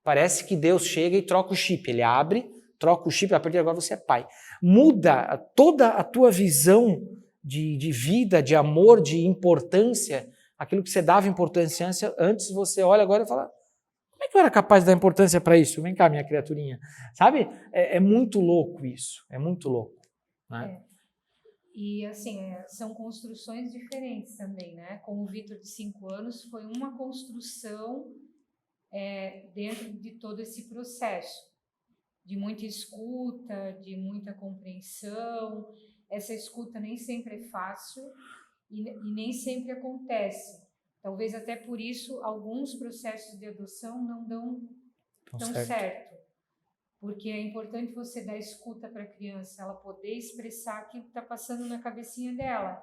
Parece que Deus chega e troca o chip. Ele abre, troca o chip, a partir de agora você é pai. Muda toda a tua visão de vida, de amor, de importância, aquilo que você dava importância antes, você olha agora e fala, como é que eu era capaz de dar importância para isso? Vem cá, minha criaturinha. Sabe? É muito louco isso. É muito louco. Né? E, assim, são construções diferentes também, né? Com o Vitor de 5 anos, foi uma construção dentro de todo esse processo. De muita escuta, de muita compreensão. Essa escuta nem sempre é fácil e nem sempre acontece. Talvez até por isso alguns processos de adoção não dão tão certo. Porque é importante você dar escuta para a criança, ela poder expressar aquilo que está passando na cabecinha dela,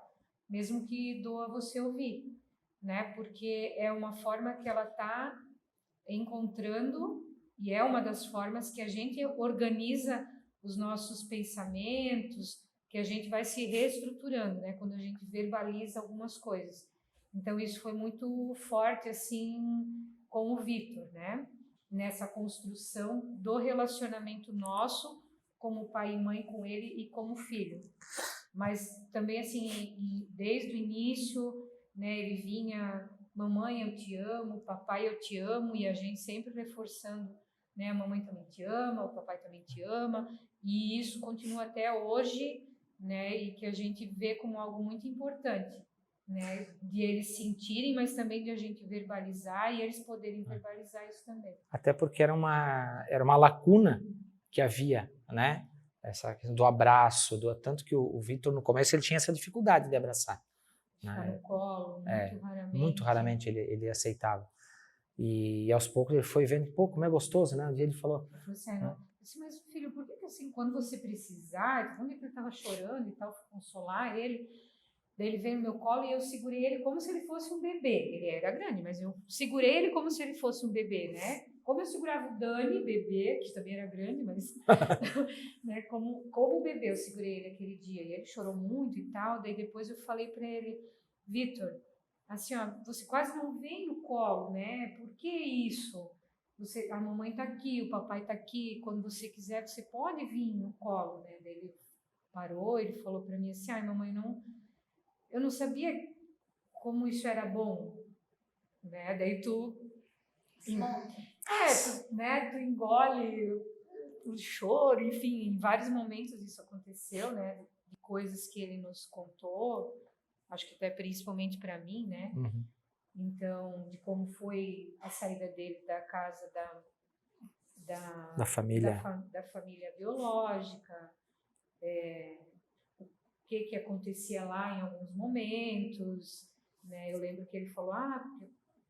mesmo que doa você ouvir, né? Porque é uma forma que ela está encontrando e é uma das formas que a gente organiza os nossos pensamentos, que a gente vai se reestruturando, né? Quando a gente verbaliza algumas coisas. Então, isso foi muito forte, assim, com o Vitor, né? Nessa construção do relacionamento nosso como pai e mãe com ele e como filho. Mas também, assim, desde o início, né, ele vinha, mamãe, eu te amo, papai, eu te amo, e a gente sempre reforçando, né, a mamãe também te ama, o papai também te ama, e isso continua até hoje, né, e que a gente vê como algo muito importante. né, de eles sentirem, mas também de a gente verbalizar e eles poderem verbalizar isso também. Até porque era uma lacuna que havia, né? Essa questão do abraço, tanto que o Vitor no começo ele tinha essa dificuldade de abraçar. Ficar no colo, raramente. Muito raramente ele aceitava. E aos poucos ele foi vendo, pô, como é gostoso, né? Um dia ele falou... Eu falei assim, mas filho, por que assim, quando você precisar, quando ele estava chorando e tal, consolar ele, daí ele veio no meu colo e eu segurei ele como se ele fosse um bebê. Ele era grande, mas eu segurei ele como se ele fosse um bebê, né? Como eu segurava o Dani, bebê, que também era grande, mas né, como o bebê eu segurei ele aquele dia. E ele chorou muito e tal, daí depois eu falei para ele, Vitor, assim, ó, você quase não vem no colo, né? Por que isso? A mamãe tá aqui, o papai tá aqui, quando você quiser, você pode vir no colo, né? Daí ele parou, ele falou para mim assim, ai, mamãe, eu não sabia como isso era bom, né? Daí tu engole o choro, enfim, em vários momentos isso aconteceu, né? De coisas que ele nos contou, acho que até principalmente para mim, né? Uhum. Então, de como foi a saída dele da casa Da família. da família biológica, o que acontecia lá em alguns momentos, né? Eu lembro que ele falou, a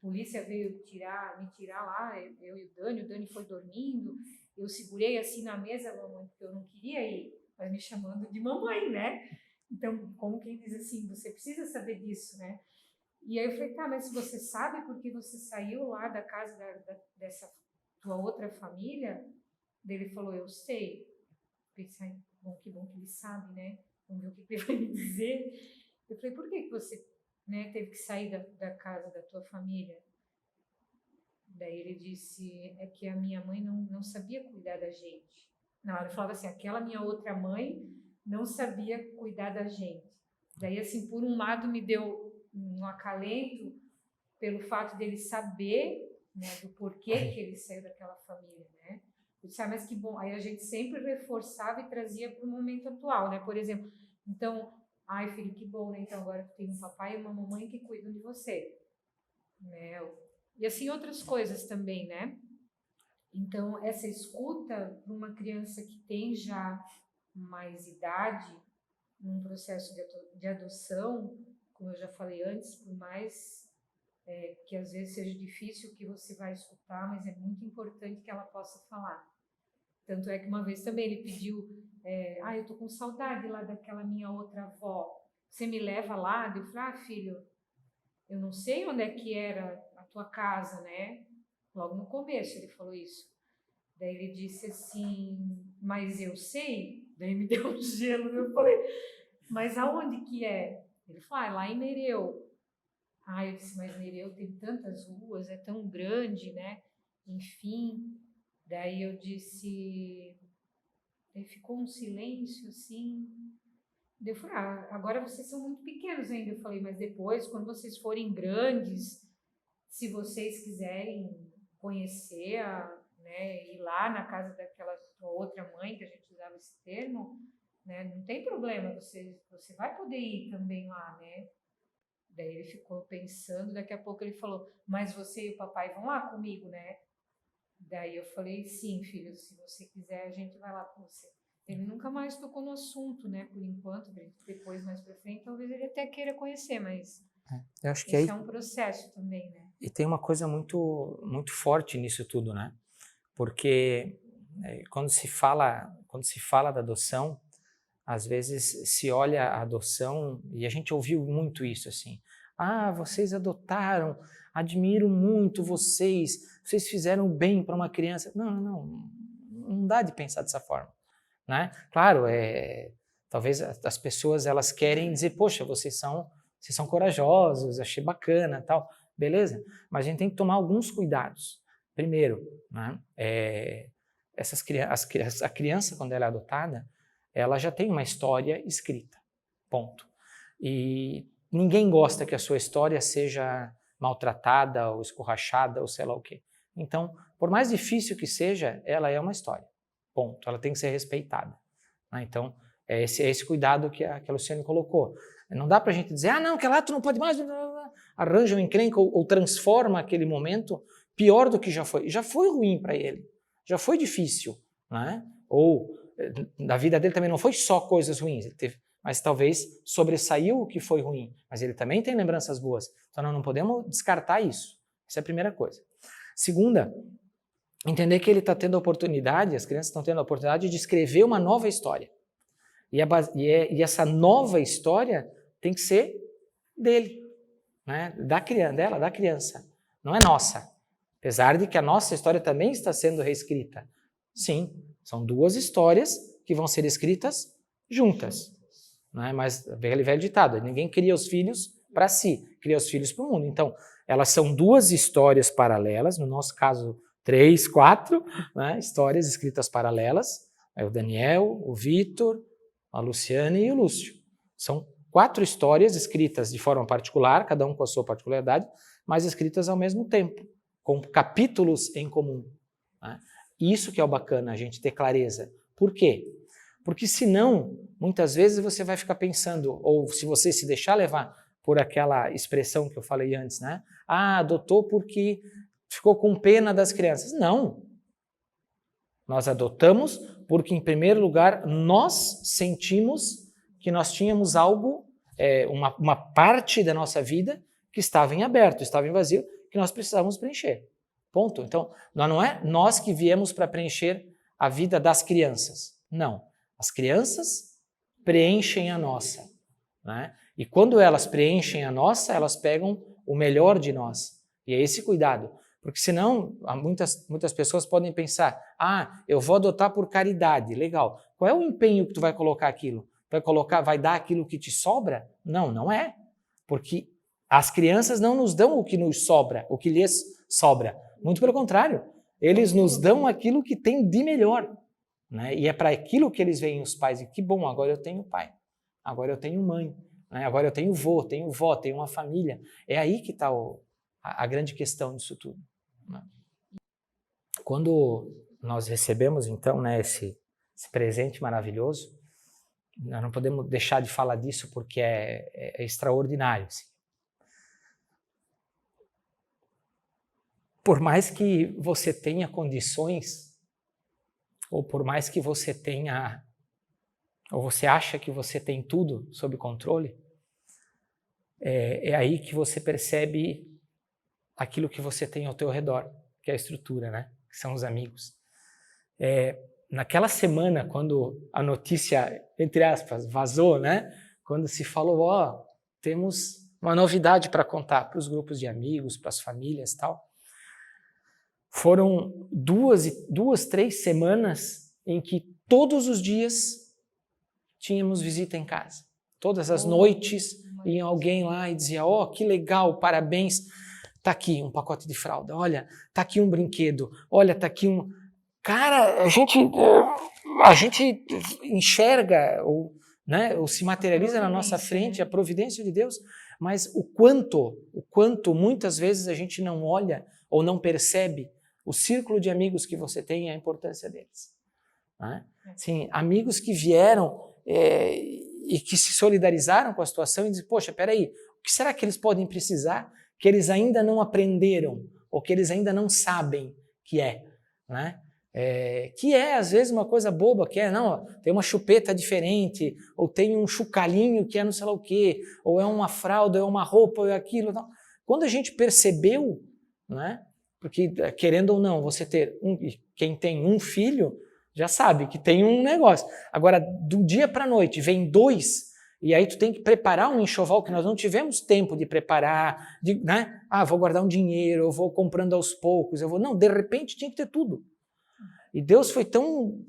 polícia veio me tirar lá, eu e o Dani foi dormindo, eu segurei assim na mesa, mamãe, porque eu não queria ir, mas me chamando de mamãe, né? Então, como quem diz assim, você precisa saber disso, né? E aí eu falei, tá, mas você sabe porque você saiu lá da casa dessa tua outra família? Daí ele falou, eu sei. Pensei, que bom que ele sabe, né? Vamos ver o que ele vai me dizer. Eu falei, por que você, né, teve que sair da casa da tua família? Daí ele disse, é que a minha mãe não sabia cuidar da gente. Não, ele falava assim, aquela minha outra mãe não sabia cuidar da gente. Daí, assim, por um lado me deu um acalento pelo fato dele saber, né, do porquê que ele saiu daquela família, né? Eu disse, mas que bom. Aí a gente sempre reforçava e trazia para o momento atual, né? Por exemplo, então, ai filho, que bom, né? Então agora tem um papai e uma mamãe que cuidam de você, né? E assim outras coisas também, né? Então essa escuta para uma criança que tem já mais idade, num processo de adoção, como eu já falei antes, por mais que às vezes seja difícil o que você vai escutar, mas é muito importante que ela possa falar. Tanto é que uma vez também ele pediu, eu tô com saudade lá daquela minha outra avó, você me leva lá? Eu falei, filho, eu não sei onde é que era a tua casa, né? Logo no começo ele falou isso. Daí ele disse assim, mas eu sei. Daí me deu um gelo, eu falei, mas aonde que é? Ele falou, lá em Nereu. Eu disse, mas Nereu tem tantas ruas, é tão grande, né? Enfim, daí eu disse, daí ficou um silêncio assim. Daí eu falei, agora vocês são muito pequenos ainda. Eu falei, mas depois, quando vocês forem grandes, se vocês quiserem conhecer, né, ir lá na casa daquela outra mãe, que a gente usava esse termo, né, não tem problema, você vai poder ir também lá, né? Daí ele ficou pensando, daqui a pouco ele falou, mas você e o papai vão lá comigo, né? Daí eu falei, sim, filho, se você quiser, a gente vai lá com você. Ele nunca mais tocou no assunto, né, por enquanto, depois, mais pra frente, talvez ele até queira conhecer, mas eu acho que esse é um processo também, né? E tem uma coisa muito, muito forte nisso tudo, né? Porque quando se fala da adoção, às vezes se olha a adoção, e a gente ouviu muito isso assim, vocês adotaram, admiro muito vocês fizeram bem para uma criança. Não dá de pensar dessa forma, né? Claro, talvez as pessoas elas querem dizer, poxa, vocês são corajosos, achei bacana, tal, beleza? Mas a gente tem que tomar alguns cuidados. Primeiro, né? A criança, quando ela é adotada, ela já tem uma história escrita, ponto. E ninguém gosta que a sua história seja maltratada ou escorrachada ou sei lá o quê. Então, por mais difícil que seja, ela é uma história, ponto. Ela tem que ser respeitada. Então, é esse cuidado que a Luciane colocou. Não dá para a gente dizer, não, que lá tu não pode mais, arranja um encrenca ou transforma aquele momento pior do que já foi. Já foi ruim para ele, já foi difícil, né? Ou na vida dele também não foi só coisas ruins, ele teve, mas talvez sobressaiu o que foi ruim, mas ele também tem lembranças boas. Então nós não podemos descartar isso. Essa é a primeira coisa. Segunda, entender que ele está tendo a oportunidade, as crianças estão tendo a oportunidade de escrever uma nova história. E essa nova história tem que ser dele, né? Da criança. Não é nossa. Apesar de que a nossa história também está sendo reescrita. Sim, são duas histórias que vão ser escritas juntas. Né? Mas, velho ditado, ninguém cria os filhos para si, cria os filhos para o mundo. Então, elas são duas histórias paralelas, no nosso caso, 3, 4, né? Histórias escritas paralelas. É o Daniel, o Vitor, a Luciane e o Lúcio. São 4 histórias escritas de forma particular, cada um com a sua particularidade, mas escritas ao mesmo tempo, com capítulos em comum. Né? Isso que é o bacana, a gente ter clareza. Por quê? Porque senão, muitas vezes você vai ficar pensando, ou se você se deixar levar por aquela expressão que eu falei antes, né? Adotou porque ficou com pena das crianças. Não. Nós adotamos porque, em primeiro lugar, nós sentimos que nós tínhamos algo, uma parte da nossa vida que estava em aberto, estava em vazio, que nós precisávamos preencher. Ponto. Então, não é nós que viemos para preencher a vida das crianças. Não. As crianças preenchem a nossa. Né? E quando elas preenchem a nossa, elas pegam o melhor de nós. E é esse cuidado. Porque senão, muitas pessoas podem pensar, eu vou adotar por caridade, legal. Qual é o empenho que tu vai colocar aquilo? Vai dar aquilo que te sobra? Não, não é. Porque as crianças não nos dão o que nos sobra, o que lhes sobra. Muito pelo contrário, eles nos dão aquilo que tem de melhor. Né? E é para aquilo que eles veem os pais. E que bom, agora eu tenho pai, agora eu tenho mãe, né? Agora eu tenho vô, tenho vó, tenho uma família. É aí que está a grande questão disso tudo. Né? Quando nós recebemos, então, né, esse presente maravilhoso, nós não podemos deixar de falar disso porque é extraordinário. Assim. Por mais que você tenha condições, ou por mais que você tenha, ou você acha que você tem tudo sob controle, é aí que você percebe aquilo que você tem ao teu redor, que é a estrutura, né? Que são os amigos. Naquela semana, quando a notícia, entre aspas, vazou, né? Quando se falou, temos uma novidade para contar para os grupos de amigos, para as famílias e tal, foram 3 semanas em que todos os dias tínhamos visita em casa. Todas as noites ia alguém lá e dizia, que legal, parabéns, tá aqui um pacote de fralda, olha, tá aqui um brinquedo, olha, tá aqui um... Cara, a gente enxerga ou se materializa na nossa frente a providência de Deus, mas o quanto muitas vezes a gente não olha ou não percebe o círculo de amigos que você tem e a importância deles. Né? Assim, amigos que vieram e que se solidarizaram com a situação e dizem, poxa, peraí, o que será que eles podem precisar que eles ainda não aprenderam ou que eles ainda não sabem que é? Né? Que é, às vezes, uma coisa boba, que tem uma chupeta diferente, ou tem um chucalinho que é não sei lá o quê, ou é uma fralda, ou é uma roupa, ou é aquilo. Não. Quando a gente percebeu, né? Porque, querendo ou não, você ter quem tem um filho, já sabe que tem um negócio. Agora, do dia para a noite, vem 2, e aí tu tem que preparar um enxoval que nós não tivemos tempo de preparar, né? Vou guardar um dinheiro, eu vou comprando aos poucos, Não, de repente tinha que ter tudo. E Deus foi tão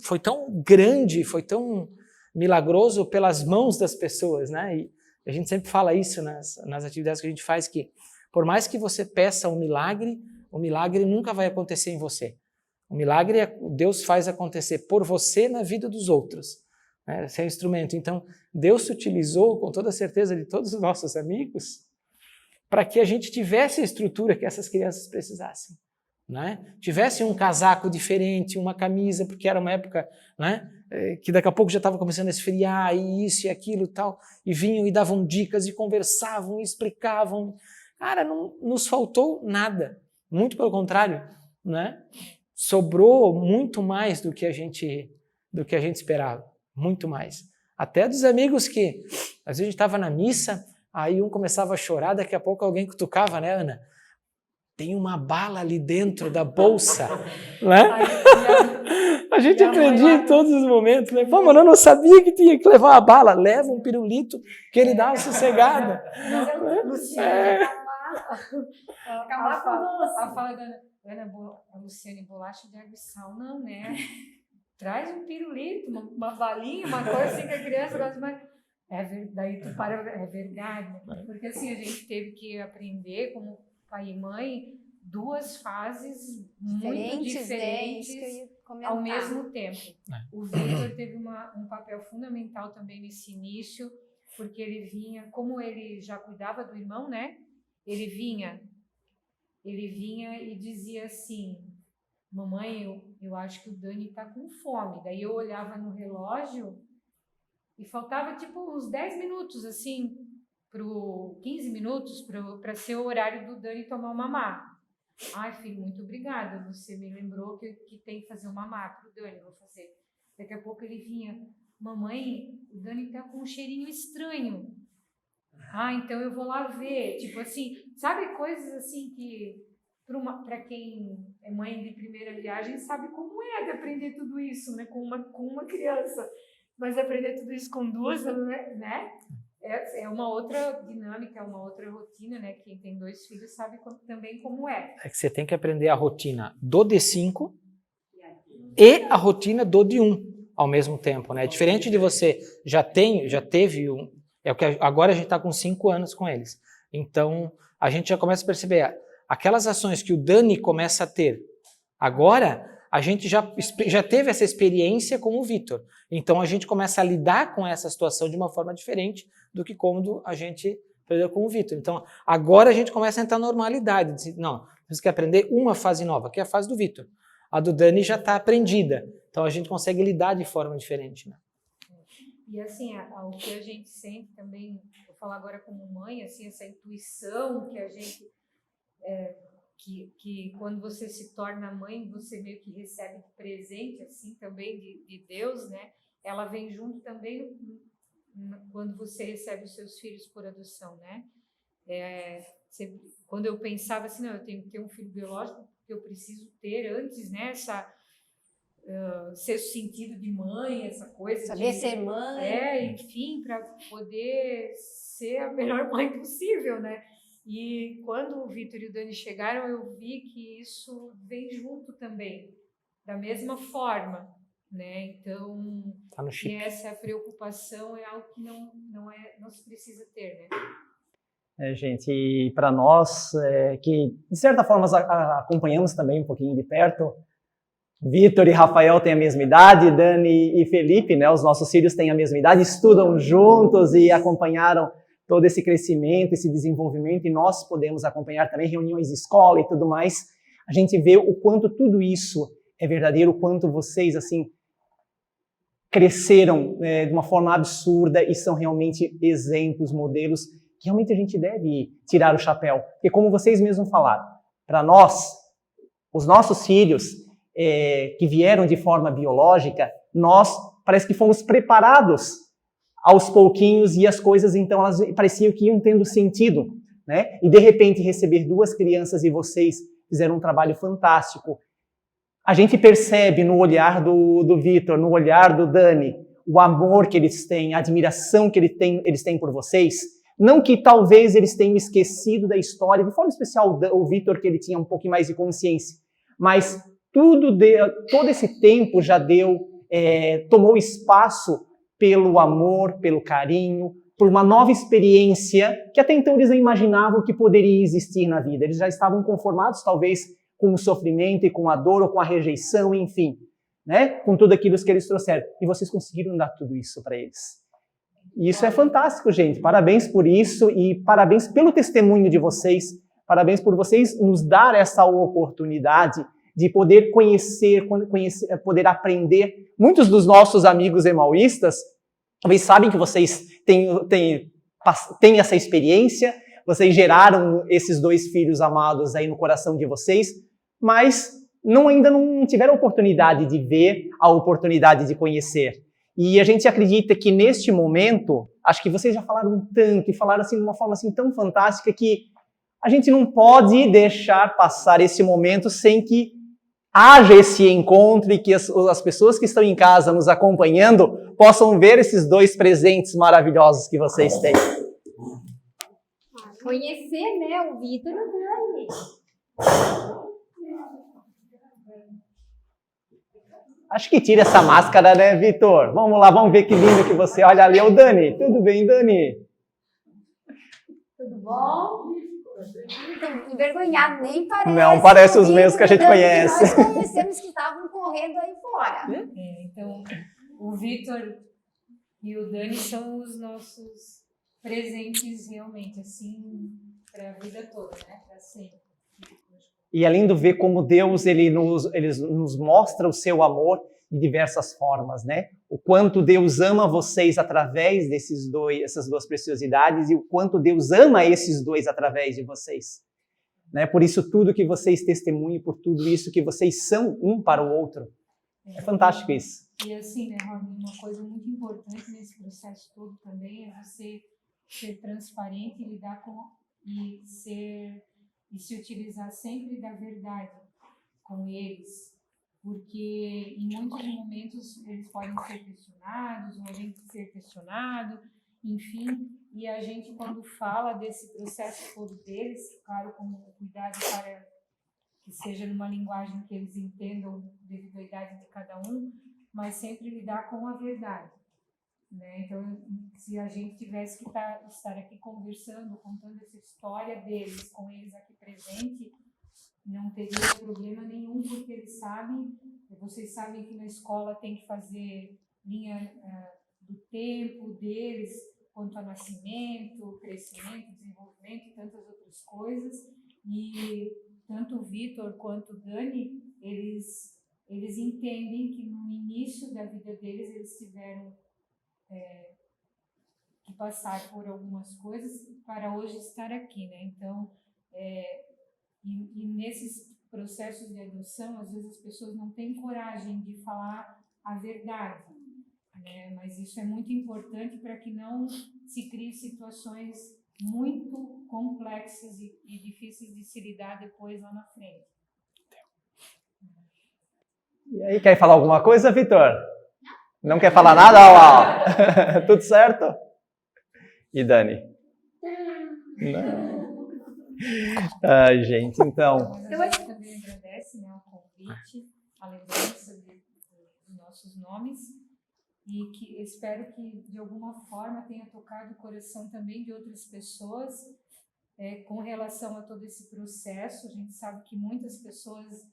grande, foi tão milagroso pelas mãos das pessoas, né? E a gente sempre fala isso nas atividades que a gente faz, que por mais que você peça um milagre, o milagre nunca vai acontecer em você. O milagre Deus faz acontecer por você na vida dos outros. Né? Esse é o instrumento. Então, Deus se utilizou, com toda a certeza, de todos os nossos amigos, para que a gente tivesse a estrutura que essas crianças precisassem. né? Tivessem um casaco diferente, uma camisa, porque era uma época, né, que daqui a pouco já estava começando a esfriar, e isso e aquilo e tal, e vinham e davam dicas e conversavam e explicavam. Cara, não nos faltou nada, muito pelo contrário, né? Sobrou muito mais do que a gente esperava, muito mais. Até dos amigos que, às vezes a gente estava na missa, aí um começava a chorar, daqui a pouco alguém cutucava, né, Ana? Tem uma bala ali dentro da bolsa, né? A gente aprendia em todos os momentos, né? Pô, mano, eu não sabia que tinha que levar uma bala. Leva um pirulito que ele dá uma sossegada. A fala da Ana, a Luciane, bolacha de água e sal, não, né? Traz um pirulito, uma balinha, uma coisa assim que a criança gosta mais. Daí tu para, é verdade. Porque assim, a gente teve que aprender como pai e mãe, duas fases muito diferentes ao mesmo tempo. O Vitor teve um papel fundamental também nesse início, porque ele vinha, como ele já cuidava do irmão, né? Ele vinha e dizia assim: mamãe, eu acho que o Dani está com fome. Daí eu olhava no relógio e faltava tipo uns 10 minutos, assim, 15 minutos para ser o horário do Dani tomar o mamá. Ai, filho, muito obrigada. Você me lembrou que tem que fazer o mamá para o Dani, vou fazer. Daqui a pouco ele vinha: mamãe, o Dani tá com um cheirinho estranho. Ah, então eu vou lá ver. Tipo assim, sabe, coisas assim que para quem é mãe de primeira viagem sabe como é de aprender tudo isso, né, com uma criança. Mas aprender tudo isso com duas, né? É uma outra dinâmica, é uma outra rotina, né? Quem tem 2 filhos sabe também como é. É que você tem que aprender a rotina do D5 e a rotina do D1 ao mesmo tempo, né? Diferente de você já teve um... É o que agora a gente está com 5 anos com eles. Então, a gente já começa a perceber aquelas ações que o Dani começa a ter. Agora, a gente já teve essa experiência com o Vitor. Então, a gente começa a lidar com essa situação de uma forma diferente do que quando a gente aprendeu com o Vitor. Então, agora a gente começa a entrar na normalidade. Não, você quer aprender uma fase nova, que é a fase do Vitor. A do Dani já está aprendida. Então, a gente consegue lidar de forma diferente, né? E assim, o que a gente sente também, vou falar agora como mãe, assim, essa intuição que a gente... Que quando você se torna mãe, você meio que recebe de presente, assim, também de Deus, né? Ela vem junto também quando você recebe os seus filhos por adoção, né? Quando eu pensava assim, não, eu tenho que ter um filho biológico, porque eu preciso ter antes, né? Sexto sentido de mãe, essa coisa. Saber ser mãe. Enfim, para poder ser a melhor mãe possível, né? E quando o Vitor e o Dani chegaram, eu vi que isso vem junto também, da mesma forma, né? Então, tá no chip. E essa preocupação é algo que não se precisa ter, né? Gente, e para nós, que de certa forma acompanhamos também um pouquinho de perto, Vitor e Rafael têm a mesma idade, Dani e Felipe, né? Os nossos filhos têm a mesma idade, estudam juntos e acompanharam todo esse crescimento, esse desenvolvimento, e nós podemos acompanhar também reuniões de escola e tudo mais. A gente vê o quanto tudo isso é verdadeiro, o quanto vocês, assim, cresceram de uma forma absurda e são realmente exemplos, modelos, que realmente a gente deve tirar o chapéu. Porque como vocês mesmos falaram, para nós, os nossos filhos que vieram de forma biológica, nós parece que fomos preparados aos pouquinhos, e as coisas, então, elas pareciam que iam tendo sentido, né? E, de repente, receber 2 crianças, e vocês fizeram um trabalho fantástico. A gente percebe no olhar do Vitor, no olhar do Dani, o amor que eles têm, a admiração que eles têm por vocês. Não que talvez eles tenham esquecido da história, de forma especial o Vitor, que ele tinha um pouquinho mais de consciência, mas todo esse tempo já tomou espaço pelo amor, pelo carinho, por uma nova experiência que até então eles não imaginavam que poderia existir na vida. Eles já estavam conformados, talvez, com o sofrimento e com a dor ou com a rejeição, enfim, né? Com tudo aquilo que eles trouxeram. E vocês conseguiram dar tudo isso para eles. E isso é fantástico, gente. Parabéns por isso e parabéns pelo testemunho de vocês, Parabéns por vocês nos dar essa oportunidade de poder conhecer, poder aprender. Muitos dos nossos amigos emauístas, talvez sabem que vocês têm essa experiência, vocês geraram esses 2 filhos amados aí no coração de vocês, mas ainda não tiveram a oportunidade de ver, a oportunidade de conhecer. E a gente acredita que neste momento, acho que vocês já falaram tanto e falaram assim de uma forma assim tão fantástica que a gente não pode deixar passar esse momento sem que haja esse encontro e que as pessoas que estão em casa nos acompanhando possam ver esses 2 presentes maravilhosos que vocês têm. Conhecer, né, o Vitor e o Dani. Acho que tira essa máscara, né, Vitor? Vamos lá, vamos ver que lindo que você olha ali. É o Dani. Tudo bem, Dani? Tudo bom? Envergonhado, nem parece. Não, parece os mesmos que a gente conhece. Que nós conhecemos que estavam correndo aí fora. Então, o Vitor e o Dani são os nossos presentes realmente, assim, para a vida toda, né? Para sempre. E é lindo ver como Deus ele nos mostra o seu amor de diversas formas, né? O quanto Deus ama vocês através essas 2 preciosidades e o quanto Deus ama esses 2 através de vocês. Né? Por isso tudo que vocês testemunham, por tudo isso que vocês são um para o outro. É fantástico isso. E assim, né, Robin, uma coisa muito importante nesse processo todo também é você ser transparente e lidar com e se utilizar sempre da verdade com eles, porque em muitos momentos eles podem ser questionados, ou a gente ser questionado, enfim, e a gente quando fala desse processo todo deles, claro, com cuidado para que seja numa linguagem que eles entendam devido à idade de cada um, mas sempre lidar com a verdade. Né? Então, se a gente tivesse que estar aqui conversando, contando essa história deles, com eles aqui presente, não teria problema nenhum, porque eles sabem, vocês sabem que na escola tem que fazer linha do tempo deles, quanto a nascimento, crescimento, desenvolvimento e tantas outras coisas, e tanto o Vitor quanto o Dani, eles entendem que no início da vida deles eles tiveram que passar por algumas coisas para hoje estar aqui, né? Então, e nesses processos de adoção, às vezes as pessoas não têm coragem de falar a verdade, né? Mas isso é muito importante para que não se criem situações muito complexas e difíceis de se lidar depois lá na frente. E aí, quer falar alguma coisa, Vitor? Não quer falar nada? Ó. Tudo certo? E Dani? Não. Ai, gente, então. Então, a gente também agradece, né, o convite, a lembrança dos nossos nomes e que espero que, de alguma forma, tenha tocado o coração também de outras pessoas com relação a todo esse processo. A gente sabe que muitas pessoas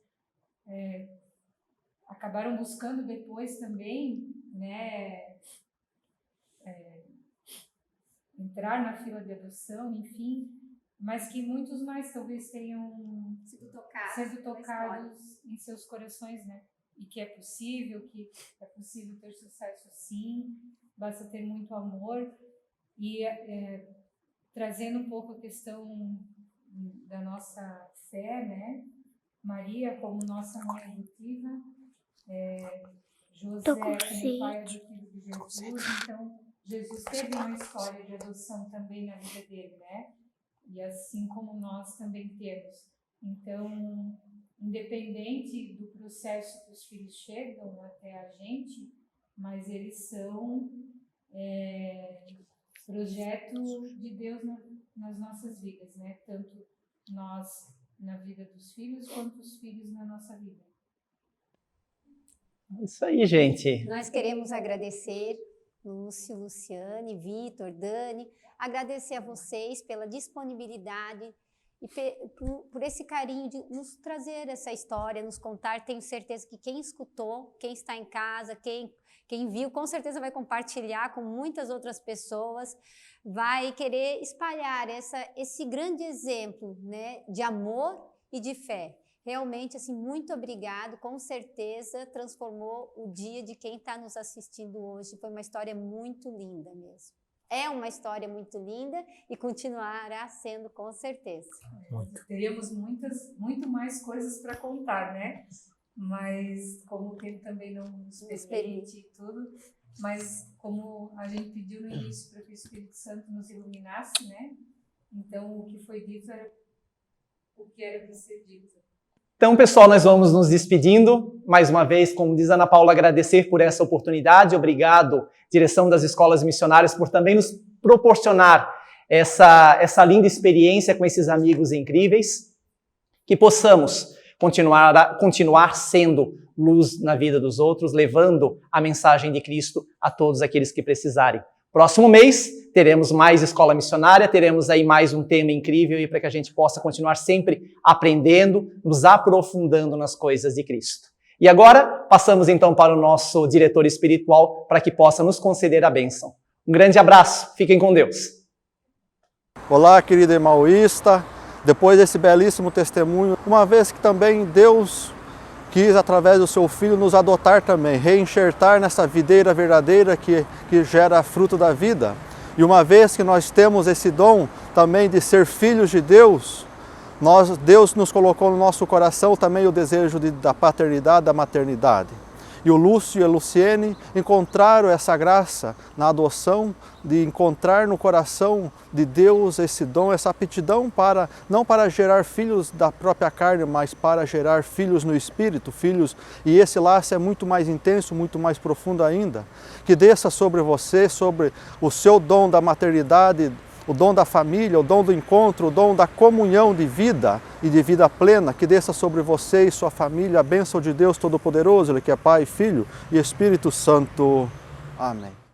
acabaram buscando depois também, né, entrar na fila de adoção, enfim, mas que muitos mais talvez tenham sido tocados em seus corações, né? E que é possível ter sucesso sim, basta ter muito amor e trazendo um pouco a questão da nossa fé, né? Maria como nossa mãe adotiva, José como pai adotivo de Jesus, então Jesus teve uma história de adoção também na vida dele, né? E assim como nós também temos. Então, independente do processo que os filhos chegam até a gente, mas eles são projeto de Deus nas nossas vidas, né? Tanto nós na vida dos filhos, quanto os filhos na nossa vida. Isso aí, gente. Nós queremos agradecer Lúcio, Luciane, Vitor, Dani, agradecer a vocês pela disponibilidade e por esse carinho de nos trazer essa história, nos contar. Tenho certeza que quem escutou, quem está em casa, quem viu, com certeza vai compartilhar com muitas outras pessoas, vai querer espalhar esse grande exemplo, né, de amor e de fé. Realmente, assim, muito obrigado, com certeza transformou o dia de quem está nos assistindo hoje. Foi uma história muito linda mesmo. É uma história muito linda e continuará sendo, com certeza. Teríamos muito mais coisas para contar, né? Mas como o tempo também não nos permite tudo, mas como a gente pediu no início para que o Espírito Santo nos iluminasse, né? Então o que foi dito era o que era para ser dito. Então, pessoal, nós vamos nos despedindo. Mais uma vez, como diz Ana Paula, agradecer por essa oportunidade. Obrigado, direção das escolas missionárias, por também nos proporcionar essa linda experiência com esses amigos incríveis. Que possamos continuar sendo luz na vida dos outros, levando a mensagem de Cristo a todos aqueles que precisarem. Próximo mês, teremos mais escola missionária, teremos aí mais um tema incrível e para que a gente possa continuar sempre aprendendo, nos aprofundando nas coisas de Cristo. E agora, passamos então para o nosso diretor espiritual para que possa nos conceder a bênção. Um grande abraço, fiquem com Deus. Olá, querido emauísta, depois desse belíssimo testemunho, uma vez que também Deus quis, através do seu Filho, nos adotar também, reenxertar nessa videira verdadeira que gera fruto da vida. E uma vez que nós temos esse dom também de ser filhos de Deus, Deus nos colocou no nosso coração também o desejo da paternidade, da maternidade. E o Lúcio e a Luciene encontraram essa graça na adoção, de encontrar no coração de Deus esse dom, essa aptidão não para gerar filhos da própria carne, mas para gerar filhos no Espírito, filhos. E esse laço é muito mais intenso, muito mais profundo ainda. Que desça sobre você, sobre o seu dom da maternidade, o dom da família, o dom do encontro, o dom da comunhão de vida e de vida plena, que desça sobre você e sua família a bênção de Deus Todo-Poderoso, Ele que é Pai, Filho e Espírito Santo. Amém.